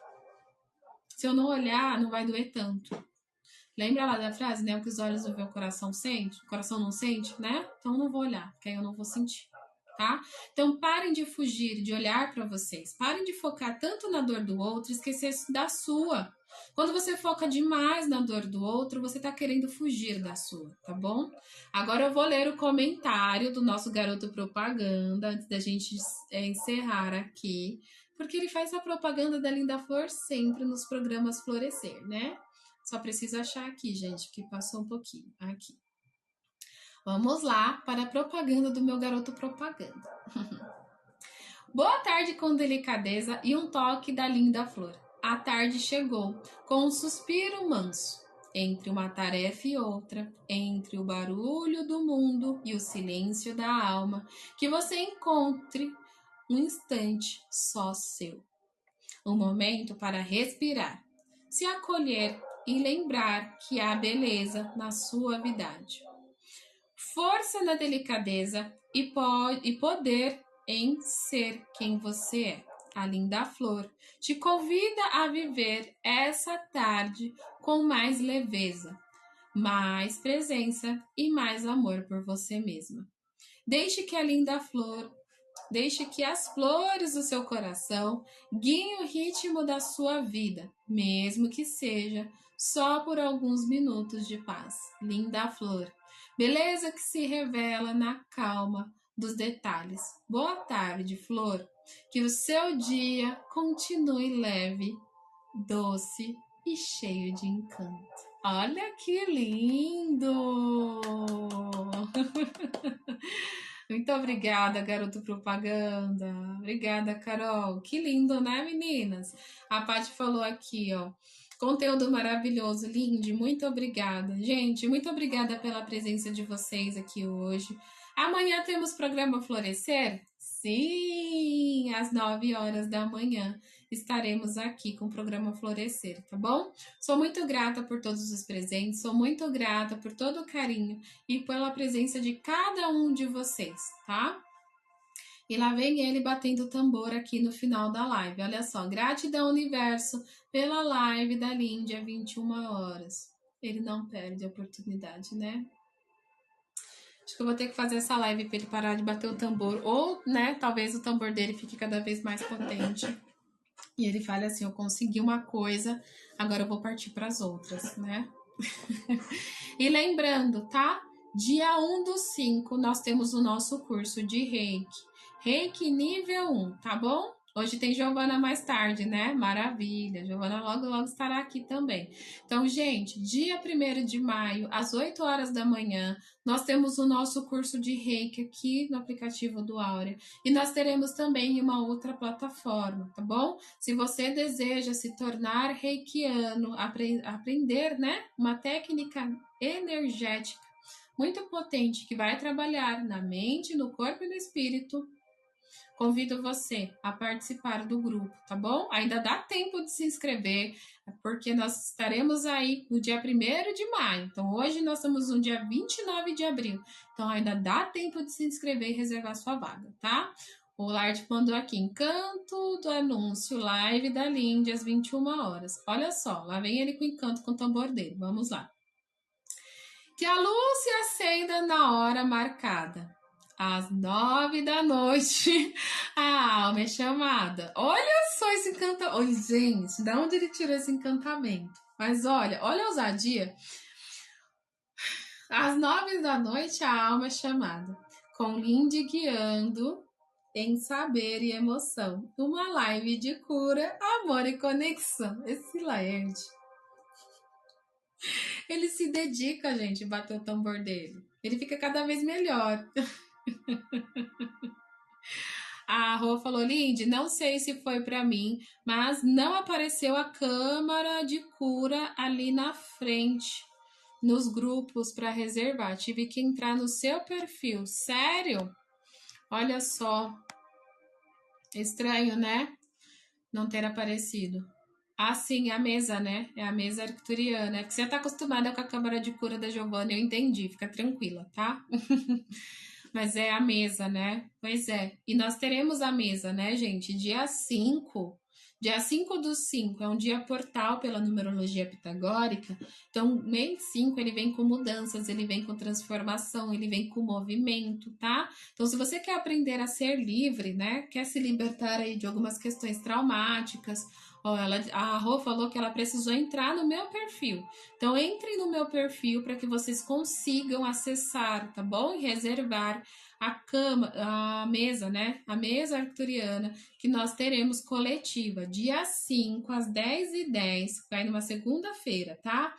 Se eu não olhar, não vai doer tanto. Lembra lá da frase, né? O que os olhos não veem, o coração sente, o coração não sente, né? Então eu não vou olhar, porque aí eu não vou sentir, tá? Então parem de fugir, de olhar para vocês. Parem de focar tanto na dor do outro, esquecer da sua. Quando você foca demais na dor do outro, você tá querendo fugir da sua, tá bom? Agora eu vou ler o comentário do nosso garoto propaganda, antes da gente encerrar aqui, porque ele faz a propaganda da Linda Flor sempre nos programas Florescer, né? Só preciso achar aqui, gente, que passou um pouquinho. Aqui. Vamos lá para a propaganda do meu garoto propaganda. Boa tarde com delicadeza e um toque da linda flor. A tarde chegou, com um suspiro manso. Entre uma tarefa e outra, entre o barulho do mundo e o silêncio da alma, que você encontre um instante só seu. Um momento para respirar, se acolher e lembrar que há beleza na suavidade, força na delicadeza e poder em ser quem você é. A linda flor te convida a viver essa tarde com mais leveza, mais presença e mais amor por você mesma. Deixe que a linda flor Deixe que as flores do seu coração guiem o ritmo da sua vida, mesmo que seja só por alguns minutos de paz. Linda flor, beleza que se revela na calma dos detalhes. Boa tarde, flor. Que o seu dia continue leve, doce e cheio de encanto. Olha que lindo! Muito obrigada, garoto propaganda. Obrigada, Carol. Que lindo, né, meninas? A Paty falou aqui, ó. Conteúdo maravilhoso, Lindy. Muito obrigada. Gente, muito obrigada pela presença de vocês aqui hoje. Amanhã temos programa Florescer? Sim, às 9 horas da manhã estaremos aqui com o programa Florescer, tá bom? Sou muito grata por todos os presentes, sou muito grata por todo o carinho e pela presença de cada um de vocês, tá? E lá vem ele batendo tambor aqui no final da live. Olha só, gratidão universo pela live da Lindy às 21 horas. Ele não perde a oportunidade, né? Acho que eu vou ter que fazer essa live para ele parar de bater o tambor. Ou, né, talvez o tambor dele fique cada vez mais potente. E ele fala assim, eu consegui uma coisa, agora eu vou partir para as outras, né? E lembrando, tá? Dia 1/5, nós temos o nosso curso de Reiki. Reiki nível 1, tá bom? Hoje tem Giovana mais tarde, né? Maravilha. Giovana logo estará aqui também. Então, gente, dia 1º de maio, às 8 horas da manhã, nós temos o nosso curso de Reiki aqui no aplicativo do Áurea. E nós teremos também uma outra plataforma, tá bom? Se você deseja se tornar reikiano, aprender, né? Uma técnica energética muito potente que vai trabalhar na mente, no corpo e no espírito, convido você a participar do grupo, tá bom? Ainda dá tempo de se inscrever, porque nós estaremos aí no dia 1º de maio. Então, hoje nós estamos no dia 29 de abril. Então, ainda dá tempo de se inscrever e reservar sua vaga, tá? O Lard mandou aqui, encanto do anúncio, live da Lindy às 21 horas. Olha só, lá vem ele com encanto com o tambor dele. Vamos lá. Que a luz se acenda na hora marcada. Às 9 da noite, a alma é chamada. Olha só esse encantamento. Oi, gente, de onde ele tirou esse encantamento? Mas olha a ousadia. Às 9 da noite, a alma é chamada. Com Lindy guiando em saber e emoção. Uma live de cura, amor e conexão. Esse Laerte. Ele se dedica, gente, a bater o tambor dele. Ele fica cada vez melhor. A Rô falou, Lindy, não sei se foi para mim, mas não apareceu a câmara de cura ali na frente, nos grupos para reservar. Tive que entrar no seu perfil. Sério? Olha só. Estranho, né? Não ter aparecido. Ah, sim, a mesa, né? É a mesa arcturiana. É que você tá acostumada com a câmara de cura da Giovanna, eu entendi. Fica tranquila, tá? Mas é a mesa, né? Pois é. E nós teremos a mesa, né, gente? Dia 5. Dia 5 do 5 é um dia portal pela numerologia pitagórica. Então, mês 5 ele vem com mudanças, ele vem com transformação, ele vem com movimento, tá? Então, se você quer aprender a ser livre, né? Quer se libertar aí de algumas questões traumáticas, ó, a Rô falou que ela precisou entrar no meu perfil. Então, entrem no meu perfil para que vocês consigam acessar, tá bom? E reservar a cama, a mesa, né? A mesa arcturiana que nós teremos coletiva, dia 5, às 10h10, vai numa segunda-feira, tá?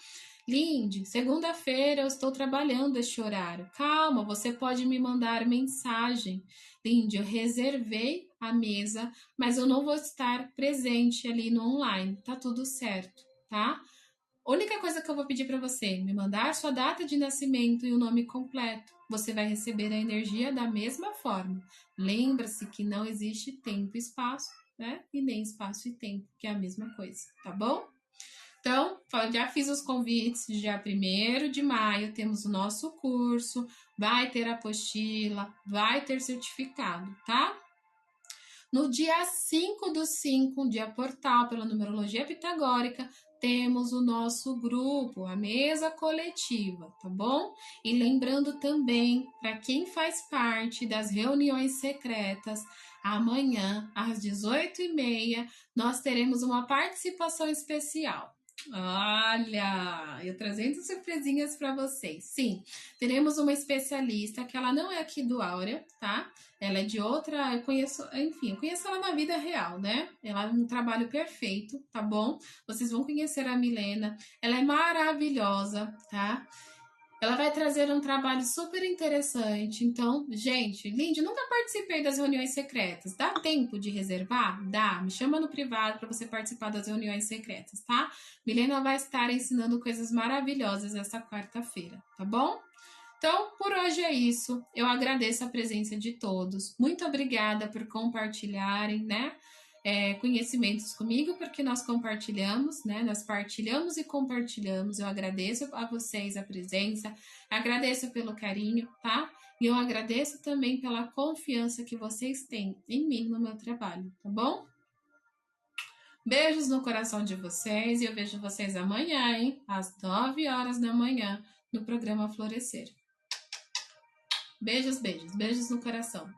Lindy, segunda-feira eu estou trabalhando este horário. Calma, você pode me mandar mensagem. Lindy, eu reservei a mesa, mas eu não vou estar presente ali no online. Tá tudo certo, tá? A única coisa que eu vou pedir para você, me mandar sua data de nascimento e o nome completo. Você vai receber a energia da mesma forma. Lembra-se que não existe tempo e espaço, né? E nem espaço e tempo, que é a mesma coisa, tá bom? Então, já fiz os convites, dia 1º de maio temos o nosso curso, vai ter apostila, vai ter certificado, tá? No dia 5 do 5, um dia portal pela numerologia pitagórica, temos o nosso grupo, a mesa coletiva, tá bom? E lembrando também, para quem faz parte das reuniões secretas, amanhã, às 18h30, nós teremos uma participação especial. Olha, eu trazendo surpresinhas para vocês. Sim, teremos uma especialista que ela não é aqui do Áurea, tá? Ela é de outra, eu conheço, enfim, eu conheço ela na vida real, né? Ela é um trabalho perfeito, tá bom? Vocês vão conhecer a Milena, ela é maravilhosa, tá? Ela vai trazer um trabalho super interessante. Então, gente, Lindy, nunca participei das reuniões secretas. Dá tempo de reservar? Dá. Me chama no privado para você participar das reuniões secretas, tá? Milena vai estar ensinando coisas maravilhosas essa quarta-feira, tá bom? Então, por hoje é isso. Eu agradeço a presença de todos. Muito obrigada por compartilharem, né? Conhecimentos comigo, porque nós compartilhamos, né? Nós partilhamos e compartilhamos. Eu agradeço a vocês a presença, agradeço pelo carinho, tá? E eu agradeço também pela confiança que vocês têm em mim no meu trabalho, tá bom? Beijos no coração de vocês e eu vejo vocês amanhã, hein? Às 9 horas da manhã, no programa Florescer. Beijos, beijos, beijos no coração.